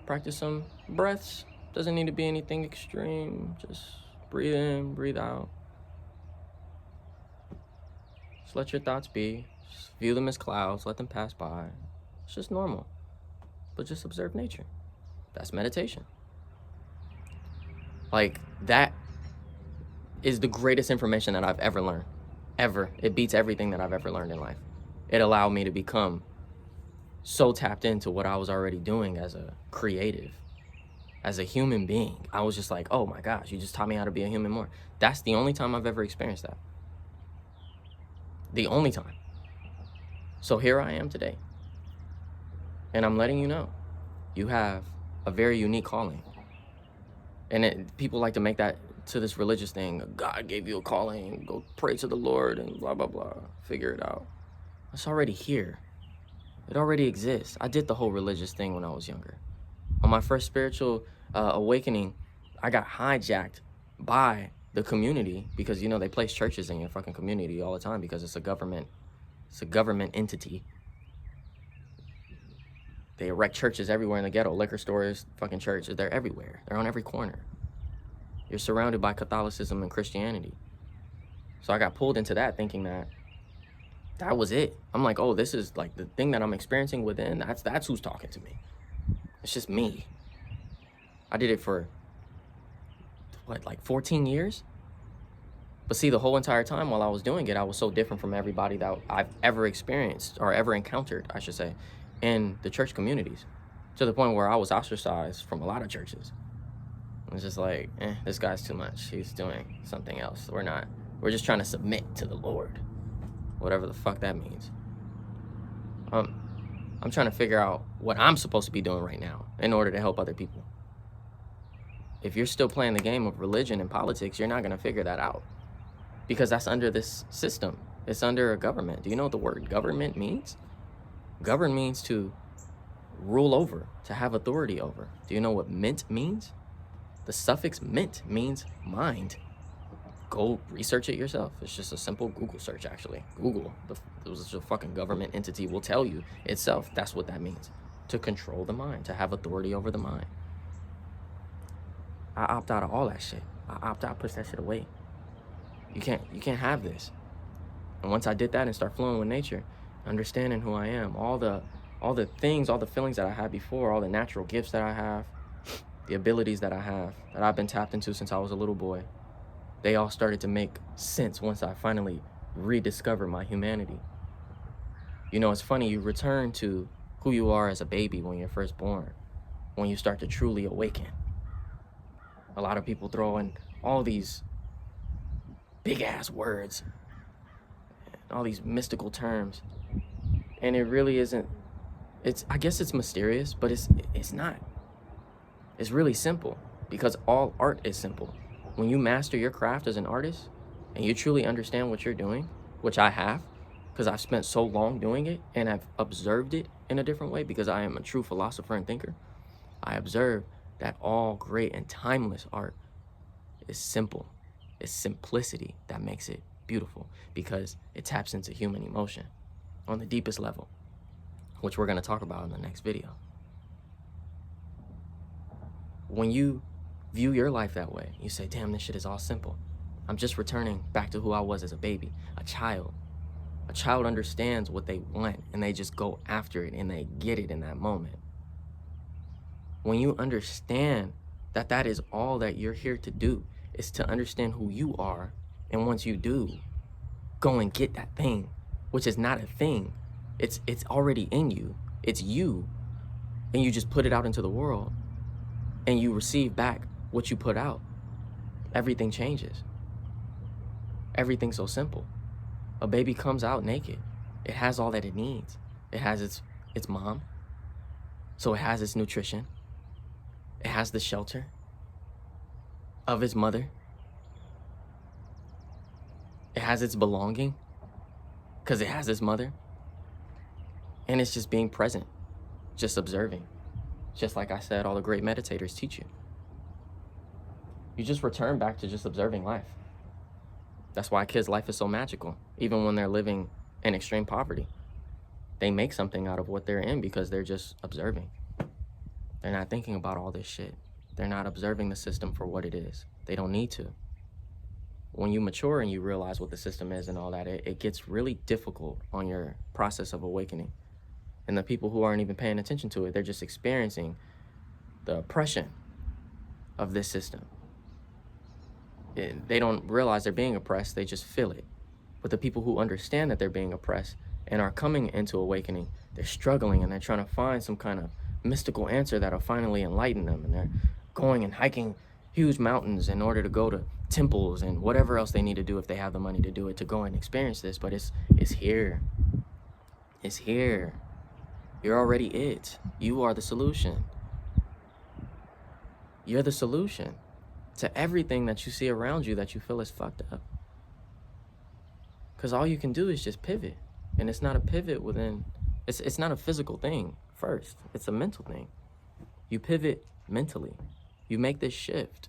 Practice some breaths. Doesn't need to be anything extreme. Just breathe in, breathe out. Just let your thoughts be. Just view them as clouds. Let them pass by. It's just normal. But just observe nature. That's meditation. Like, that is the greatest information that I've ever learned. Ever. It beats everything that I've ever learned in life. It allowed me to become so tapped into what I was already doing as a creative, as a human being. I was just like, oh my gosh, you just taught me how to be a human more. That's the only time I've ever experienced that. The only time. So here I am today. And I'm letting you know, you have a very unique calling. And people like to make that to this religious thing. God gave you a calling, go pray to the Lord and blah, blah, blah. Figure it out. It's already here. It already exists. I did the whole religious thing when I was younger. On my first spiritual awakening, I got hijacked by the community because, you know, they place churches in your fucking community all the time because it's a government entity. They erect churches everywhere in the ghetto, liquor stores, fucking churches. They're everywhere. They're on every corner. You're surrounded by Catholicism and Christianity. So I got pulled into that thinking that was it. I'm like, oh, this is like the thing that I'm experiencing within. That's who's talking to me. It's just me. I did it for, like 14 years? But see, the whole entire time while I was doing it, I was so different from everybody that I've ever experienced, or ever encountered, I should say, in the church communities, to the point where I was ostracized from a lot of churches. It was just like, this guy's too much. He's doing something else. We're just trying to submit to the Lord. Whatever the fuck that means. I'm trying to figure out what I'm supposed to be doing right now in order to help other people. If you're still playing the game of religion and politics, you're not going to figure that out. Because that's under this system. It's under a government. Do you know what the word government means? Govern means to rule over, to have authority over. Do you know what mint means? The suffix mint means mind. Go research it yourself. It's just a simple Google search, actually. Google, the fucking government entity, will tell you itself that's what that means. To control the mind, to have authority over the mind. I opt out of all that shit. I opt out, push that shit away. You can't have this. And once I did that and start flowing with nature, understanding who I am, all the things, all the feelings that I had before, all the natural gifts that I have, the abilities that I have, that I've been tapped into since I was a little boy, they all started to make sense once I finally rediscovered my humanity. You know, it's funny, you return to who you are as a baby when you're first born, when you start to truly awaken. A lot of people throw in all these big-ass words, all these mystical terms, and it really isn't. I guess it's mysterious, but it's not. It's really simple, because all art is simple. When you master your craft as an artist, and you truly understand what you're doing, which I have, because I've spent so long doing it, and I've observed it in a different way, because I am a true philosopher and thinker, I observe that all great and timeless art is simple. It's simplicity that makes it beautiful, because it taps into human emotion on the deepest level, which we're going to talk about in the next video. When you view your life that way, you say, damn, this shit is all simple. I'm just returning back to who I was as a baby, a child. A child understands what they want and they just go after it and they get it in that moment. When you understand that that is all that you're here to do, is to understand who you are, and once you do, go and get that thing, which is not a thing. It's already in you. It's you, and you just put it out into the world, and you receive back what you put out. Everything changes. Everything's so simple. A baby comes out naked. It has all that it needs. It has its mom, so it has its nutrition. It has the shelter of its mother. It has its belonging because it has its mother. And it's just being present, just observing. Just like I said, all the great meditators teach you. You just return back to just observing life. That's why kids' life is so magical, even when they're living in extreme poverty. They make something out of what they're in because they're just observing. They're not thinking about all this shit. They're not observing the system for what it is. They don't need to. When you mature and you realize what the system is and all that, it gets really difficult on your process of awakening. And the people who aren't even paying attention to it, they're just experiencing the oppression of this system. They don't realize they're being oppressed, they just feel it. But the people who understand that they're being oppressed and are coming into awakening, they're struggling and they're trying to find some kind of mystical answer that'll finally enlighten them. And they're going and hiking huge mountains in order to go to temples and whatever else they need to do if they have the money to do it, to go and experience this. But it's here. It's here. You're already it. You are the solution. You're the solution to everything that you see around you that you feel is fucked up. Because all you can do is just pivot. And it's not a pivot within, it's not a physical thing first. It's a mental thing. You pivot mentally. You make this shift.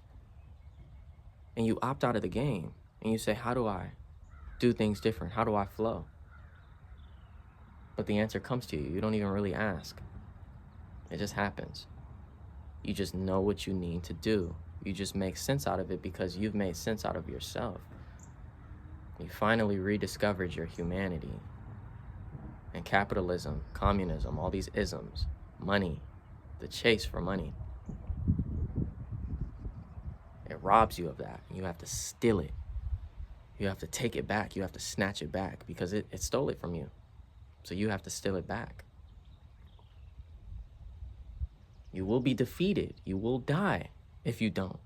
And you opt out of the game. And you say, how do I do things different? How do I flow? But the answer comes to you. You don't even really ask. It just happens. You just know what you need to do. You just make sense out of it because you've made sense out of yourself. You finally rediscovered your humanity. And capitalism, communism, all these isms, money, the chase for money, it robs you of that. You have to steal it. You have to take it back. You have to snatch it back because it stole it from you. So you have to steal it back. You will be defeated. You will die if you don't.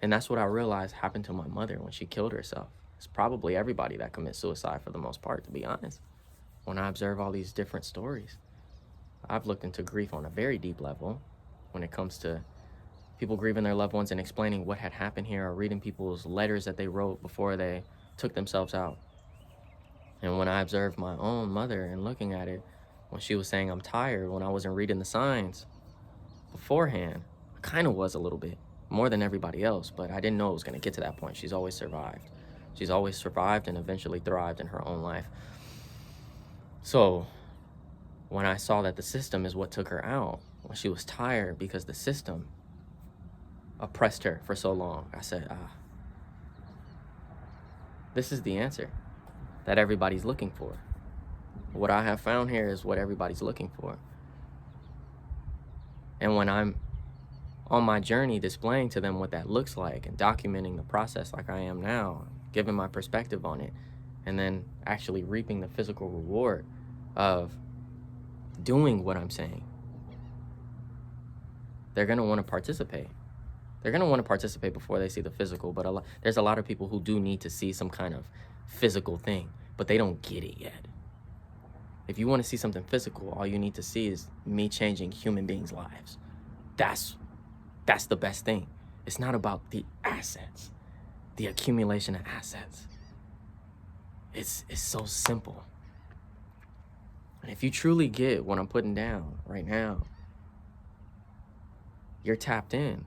And that's what I realized happened to my mother when she killed herself. It's probably everybody that commits suicide for the most part, to be honest. When I observe all these different stories, I've looked into grief on a very deep level when it comes to people grieving their loved ones and explaining what had happened here, or reading people's letters that they wrote before they took themselves out. And when I observed my own mother and looking at it, when she was saying I'm tired, when I wasn't reading the signs beforehand, I kind of was a little bit, more than everybody else, but I didn't know it was going to get to that point. She's always survived. She's always survived and eventually thrived in her own life. So when I saw that the system is what took her out, when she was tired because the system oppressed her for so long, I said, this is the answer that everybody's looking for. What I have found here is what everybody's looking for. And when I'm on my journey displaying to them what that looks like and documenting the process like I am now, giving my perspective on it, and then actually reaping the physical reward of doing what I'm saying, they're going to want to participate. They're going to want to participate before they see the physical, but there's a lot of people who do need to see some kind of physical thing, but they don't get it yet. If you want to see something physical, all you need to see is me changing human beings' lives. That's the best thing. It's not about the assets, the accumulation of assets. It's so simple. And if you truly get what I'm putting down right now, you're tapped in.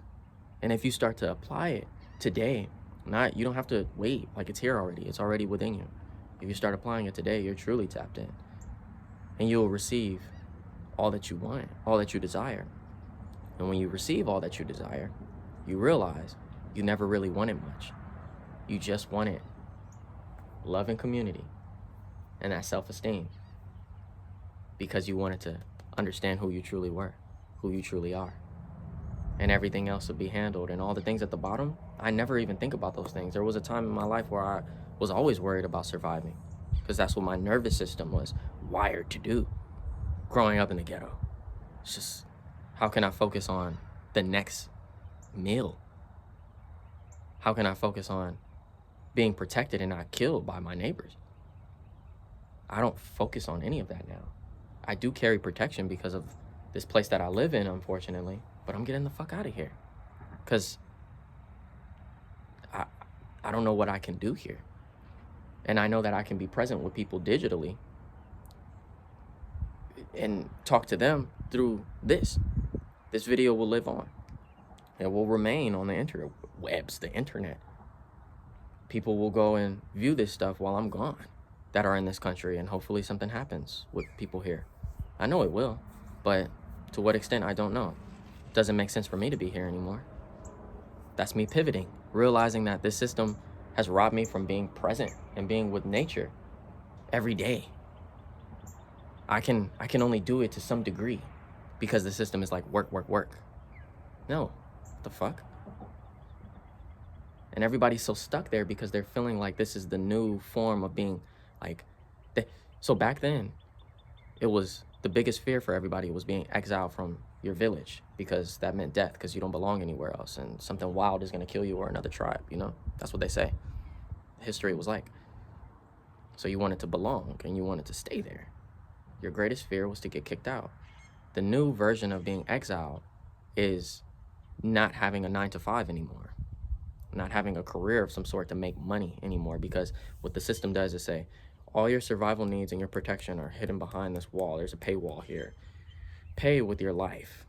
And if you start to apply it today, you don't have to wait, like it's here already. It's already within you. If you start applying it today, you're truly tapped in. And you'll receive all that you want, all that you desire. And when you receive all that you desire, you realize you never really wanted much. You just wanted love and community. and that self-esteem, because you wanted to understand who you truly were, who you truly are. And everything else would be handled. And all the things at the bottom, I never even think about those things. There was a time in my life where I was always worried about surviving, because that's what my nervous system was wired to do growing up in the ghetto. It's just, how can I focus on the next meal? How can I focus on being protected and not killed by my neighbors? I don't focus on any of that now. I do carry protection because of this place that I live in, unfortunately, but I'm getting the fuck out of here, because I don't know what I can do here. And I know that I can be present with people digitally and talk to them through this. This video will live on. It will remain on the interwebs, the internet. People will go and view this stuff while I'm gone that are in this country, and hopefully something happens with people here. I know it will, but to what extent, I don't know. It doesn't make sense for me to be here anymore. That's me pivoting, realizing that this system has robbed me from being present and being with nature every day. I can only do it to some degree because the system is like work, work, work. No, what the fuck? And everybody's so stuck there because they're feeling like this is the new form of being like, so back then, it was the biggest fear for everybody was being exiled from your village, because that meant death, because you don't belong anywhere else and something wild is going to kill you, or another tribe, you know? That's what they say. History was like. So you wanted to belong and you wanted to stay there. Your greatest fear was to get kicked out. The new version of being exiled is not having a 9-to-5 anymore, not having a career of some sort to make money anymore, because what the system does is say, all your survival needs and your protection are hidden behind this wall. There's a paywall here. Pay with your life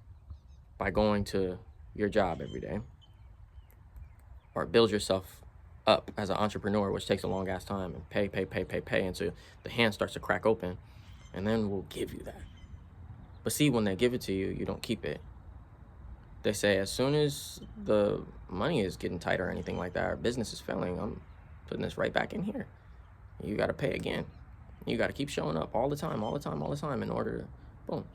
by going to your job every day, or build yourself up as an entrepreneur, which takes a long ass time, and pay until the hand starts to crack open, and then we'll give you that. But see, when they give it to you, you don't keep it. They say, as soon as the money is getting tight or anything like that, or business is failing, I'm putting this right back in here. You got to pay again. You got to keep showing up all the time in order to, boom.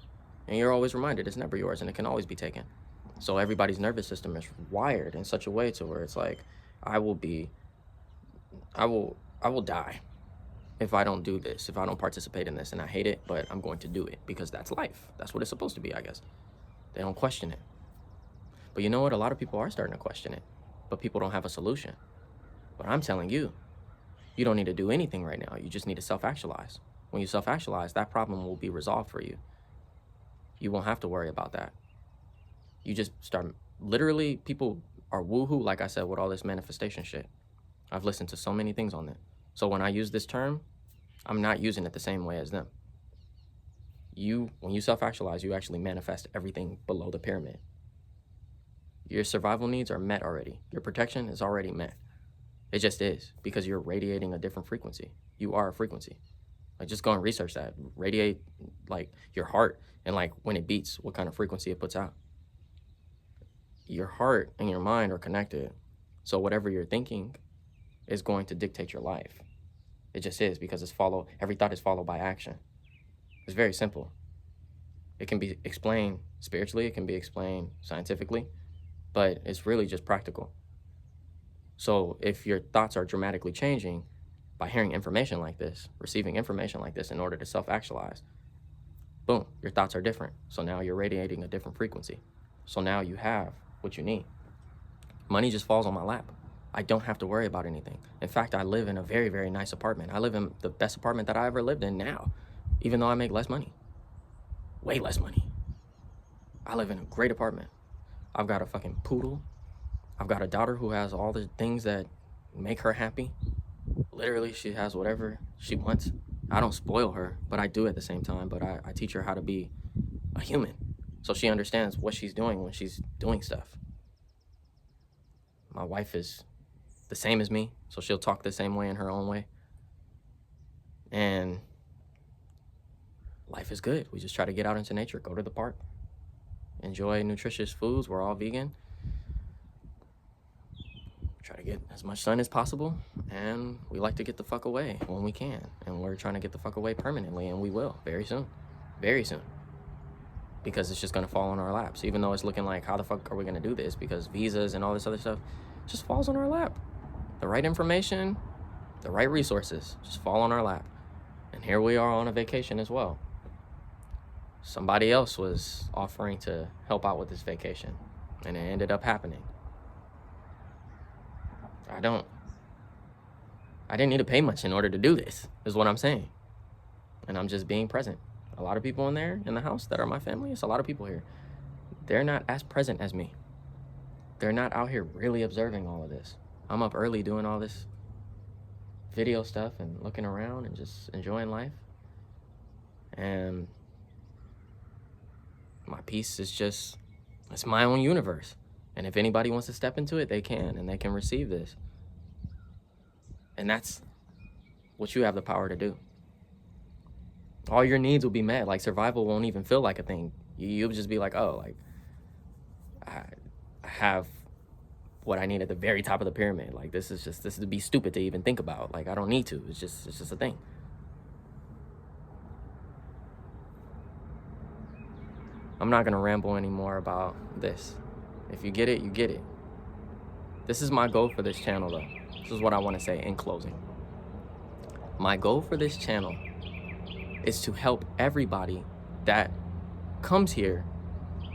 And you're always reminded it's never yours and it can always be taken. So everybody's nervous system is wired in such a way to where it's like, I will die if I don't do this, if I don't participate in this, and I hate it, but I'm going to do it because that's life. That's what it's supposed to be, I guess. They don't question it. But you know what? A lot of people are starting to question it, but people don't have a solution. But I'm telling you, you don't need to do anything right now. You just need to self-actualize. When you self-actualize, that problem will be resolved for you. You won't have to worry about that. You just start, literally, people are woohoo, like I said, with all this manifestation shit. I've listened to so many things on it. So when I use this term, I'm not using it the same way as them. When you self-actualize, you actually manifest everything below the pyramid. Your survival needs are met already. Your protection is already met. It just is, because you're radiating a different frequency. You are a frequency. Like, just go and research that. Radiate, like, your heart, and like when it beats, what kind of frequency it puts out. Your heart and your mind are connected. So whatever you're thinking is going to dictate your life. It just is, because every thought is followed by action. It's very simple. It can be explained spiritually, it can be explained scientifically, but it's really just practical. So if your thoughts are dramatically changing by hearing information like this, receiving information like this in order to self-actualize, boom, your thoughts are different. So now you're radiating a different frequency. So now you have what you need. Money just falls on my lap. I don't have to worry about anything. In fact, I live in a very, very nice apartment. I live in the best apartment that I ever lived in now, even though I make less money. Way less money. I live in a great apartment. I've got a fucking poodle. I've got a daughter who has all the things that make her happy. Literally, she has whatever she wants. I don't spoil her, but I do at the same time. But I teach her how to be a human, so she understands what she's doing when she's doing stuff. My wife is the same as me, so she'll talk the same way in her own way. And life is good. We just try to get out into nature, go to the park, enjoy nutritious foods. We're all vegan. try to get as much sun as possible, and we like to get the fuck away when we can, and we're trying to get the fuck away permanently, and we will very soon, because it's just going to fall on our laps, even though it's looking like, how the fuck are we going to do this, because visas and all this other stuff just falls on our lap. The right information, the right resources just fall on our lap, and here we are on a vacation as well. Somebody else was offering to help out with this vacation, and it ended up happening. I didn't need to pay much in order to do this, is what I'm saying. And I'm just being present. A lot of people in the house that are my family, it's a lot of people here. They're not as present as me. They're not out here really observing all of this. I'm up early doing all this video stuff and looking around and just enjoying life. And my peace is just, it's my own universe. And if anybody wants to step into it, they can, and they can receive this. And that's what you have the power to do. All your needs will be met. Like, survival won't even feel like a thing. You'll just be like, oh, like, I have what I need at the very top of the pyramid. Like, this would be stupid to even think about. Like, I don't need to. It's just a thing. I'm not gonna ramble anymore about this. If you get it, you get it. This is my goal for this channel, though. This is what I want to say in closing. My goal for this channel is to help everybody that comes here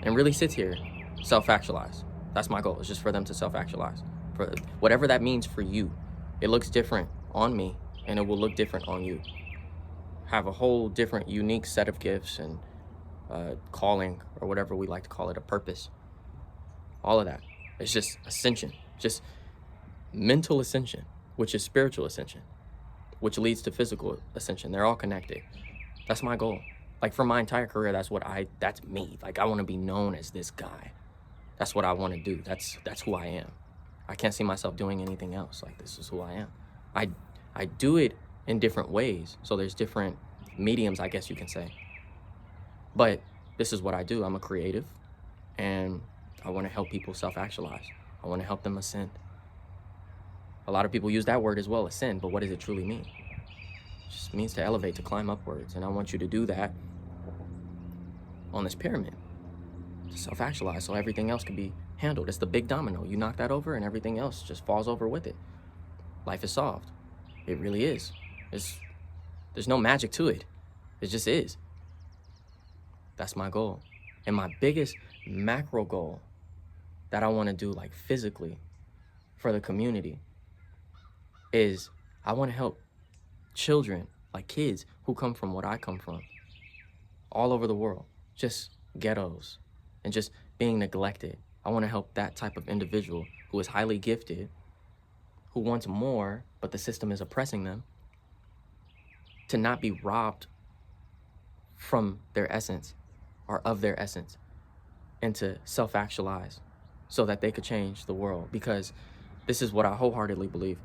and really sits here self-actualize. That's my goal, is just for them to self-actualize. For whatever that means for you. It looks different on me, and it will look different on you. Have a whole different, unique set of gifts and calling, or whatever we like to call it, a purpose. All of that. It's just ascension. Just mental ascension, which is spiritual ascension, which leads to physical ascension. They're all connected. That's my goal. Like, for my entire career, that's me. Like, I want to be known as this guy. That's what I want to do. That's who I am. I can't see myself doing anything else. Like, this is who I am. I do it in different ways. So there's different mediums, I guess you can say. But this is what I do. I'm a creative, and I want to help people self-actualize. I want to help them ascend. A lot of people use that word as well, ascend, but what does it truly mean? It just means to elevate, to climb upwards. And I want you to do that on this pyramid, to self-actualize, so everything else can be handled. It's the big domino. You knock that over and everything else just falls over with it. Life is solved. It really is. There's no magic to it. It just is. That's my goal. And my biggest macro goal that I want to do, like, physically for the community, is I want to help children, like kids who come from what I come from, all over the world, just ghettos and just being neglected. I want to help that type of individual who is highly gifted, who wants more, but the system is oppressing them, to not be robbed from their essence or of their essence, and to self-actualize so that they could change the world. Because this is what I wholeheartedly believe.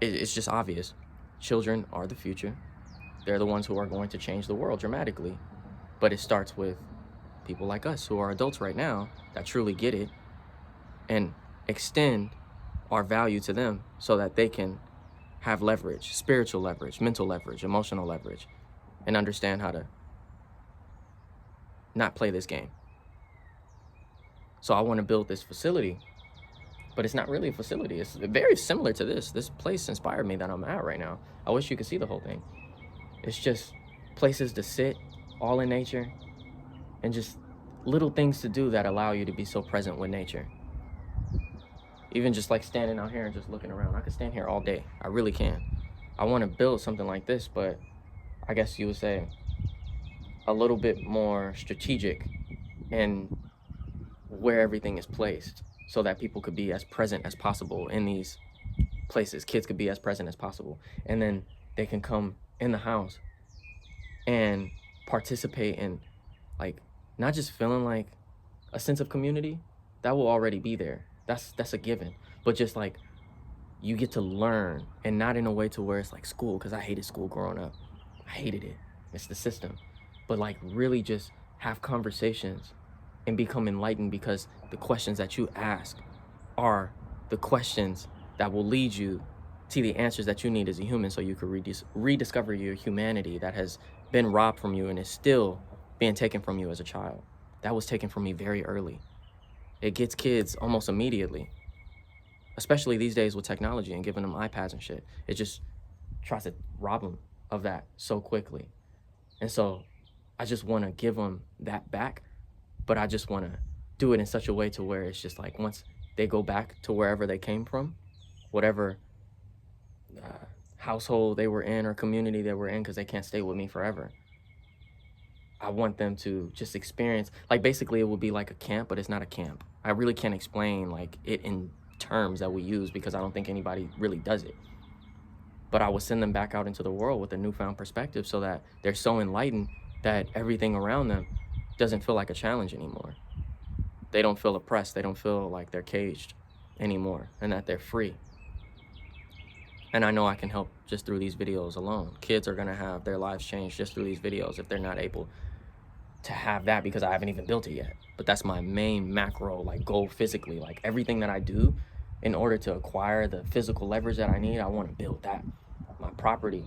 It's just obvious. Children are the future. They're the ones who are going to change the world dramatically. But it starts with people like us who are adults right now that truly get it and extend our value to them so that they can have leverage, spiritual leverage, mental leverage, emotional leverage, and understand how to not play this game. So I want to build this facility, but it's not really a facility. It's very similar to this. This place inspired me that I'm at right now. I wish you could see the whole thing. It's just places to sit, all in nature, and just little things to do that allow you to be so present with nature. Even just like standing out here and just looking around. I could stand here all day. I really can. I want to build something like this, but I guess you would say a little bit more strategic in where everything is placed, so that people could be as present as possible in these places. Kids could be as present as possible. And then they can come in the house and participate in, like, not just feeling like a sense of community. That will already be there. That's a given. But just like, you get to learn, and not in a way to where it's like school, because I hated school growing up. I hated it. It's the system. But like, really just have conversations and become enlightened, because the questions that you ask are the questions that will lead you to the answers that you need as a human, so you could rediscover your humanity that has been robbed from you and is still being taken from you as a child. That was taken from me very early. It gets kids almost immediately, especially these days with technology and giving them iPads and shit. It just tries to rob them of that so quickly. And so I just want to give them that back, but I just want to do it in such a way to where it's just like, once they go back to wherever they came from, whatever household they were in or community they were in, because they can't stay with me forever, I want them to just experience, like, basically it would be like a camp, but it's not a camp. I really can't explain like it in terms that we use, because I don't think anybody really does it. But I would send them back out into the world with a newfound perspective, so that they're so enlightened that everything around them doesn't feel like a challenge anymore. They don't feel oppressed. They don't feel like they're caged anymore, and that they're free. And I know I can help just through these videos alone. Kids are gonna have their lives changed just through these videos if they're not able to have that, because I haven't even built it yet. But that's my main macro like goal physically. Like, everything that I do in order to acquire the physical leverage that I need, I want to build that. My property,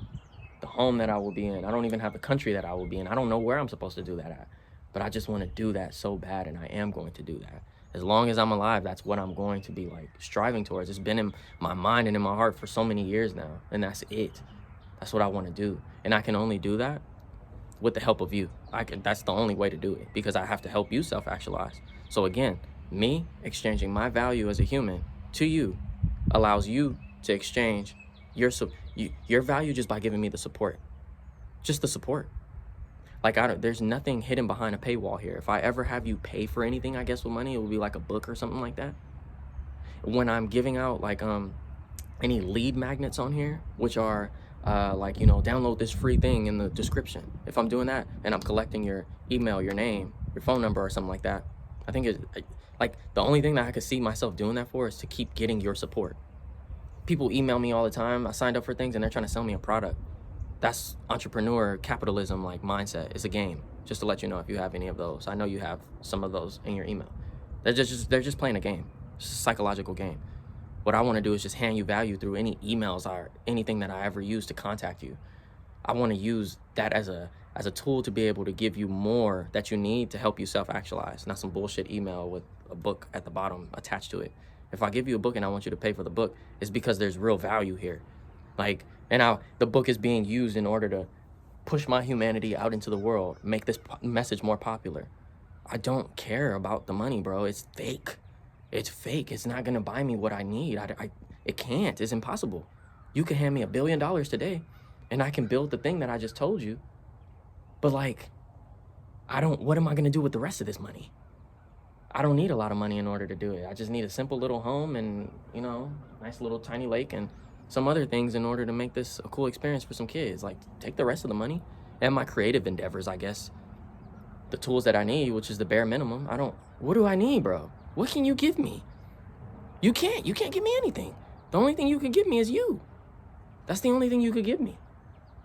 the home that I will be in. I don't even have the country that I will be in. I don't know where I'm supposed to do that at. But I just want to do that so bad, and I am going to do that. As long as I'm alive, that's what I'm going to be like striving towards. It's been in my mind and in my heart for so many years now, and that's it. That's what I want to do. And I can only do that with the help of you. That's the only way to do it, because I have to help you self-actualize. So again, me exchanging my value as a human to you allows you to exchange your value just by giving me the support. Just the support. Like, there's nothing hidden behind a paywall here. If I ever have you pay for anything, I guess, with money, it would be like a book or something like that. When I'm giving out like any lead magnets on here, which are like, you know, download this free thing in the description. If I'm doing that and I'm collecting your email, your name, your phone number or something like that, I think it's like the only thing that I could see myself doing that for is to keep getting your support. People email me all the time. I signed up for things and they're trying to sell me a product. That's entrepreneur capitalism like mindset. It's a game. Just to let you know, if you have any of those. I know you have some of those in your email. They're just playing a game. It's a psychological game. What I want to do is just hand you value through any emails or anything that I ever use to contact you. I want to use that as a tool to be able to give you more that you need to help you self-actualize, not some bullshit email with a book at the bottom attached to it. If I give you a book and I want you to pay for the book, it's because there's real value here. Like, and now the book is being used in order to push my humanity out into the world, make this message more popular. I don't care about the money, bro. It's fake. It's fake. It's not gonna buy me what I need. It can't. It's impossible. You can hand me $1 billion today, and I can build the thing that I just told you. But like, what am I gonna do with the rest of this money? I don't need a lot of money in order to do it. I just need a simple little home and, you know, nice little tiny lake and some other things in order to make this a cool experience for some kids. Like, take the rest of the money and my creative endeavors, I guess. The tools that I need, which is the bare minimum. What do I need, bro? What can you give me? You can't give me anything. The only thing you could give me is you. That's the only thing you could give me.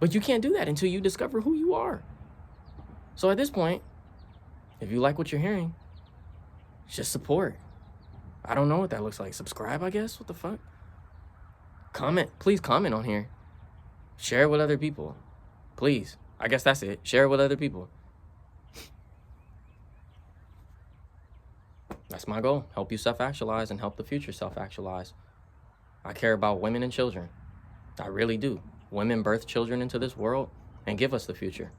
But you can't do that until you discover who you are. So at this point, if you like what you're hearing, just support. I don't know what that looks like. Subscribe, I guess. What the fuck? Comment. Please comment on here. Share it with other people. Please. I guess that's it. Share it with other people. That's my goal. Help you self-actualize and help the future self-actualize. I care about women and children. I really do. Women birth children into this world and give us the future.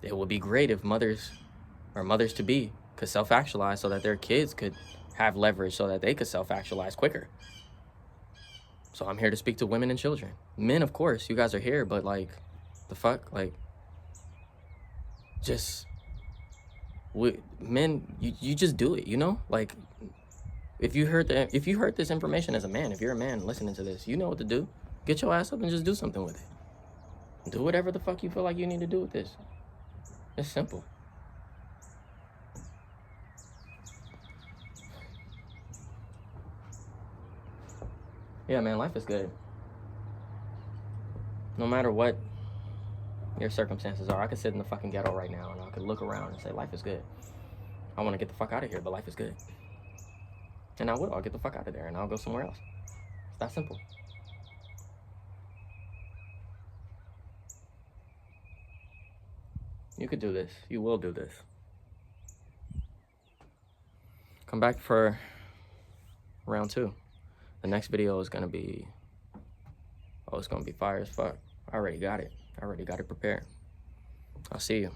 It would be great if mothers or mothers-to-be could self-actualize so that their kids could have leverage so that they could self-actualize quicker. So I'm here to speak to women and children. Men, of course, you guys are here, but like, the fuck? Like, men, you just do it, you know? Like, if you heard this information as a man, if you're a man listening to this, you know what to do. Get your ass up and just do something with it. Do whatever the fuck you feel like you need to do with this. It's simple. Yeah, man, life is good. No matter what your circumstances are, I could sit in the fucking ghetto right now and I could look around and say life is good. I want to get the fuck out of here, but life is good. And I will. I'll get the fuck out of there and I'll go somewhere else. It's that simple. You could do this. You will do this. Come back for round 2. The next video is gonna be, oh, it's gonna be fire as fuck. I already got it. I already got it prepared. I'll see you.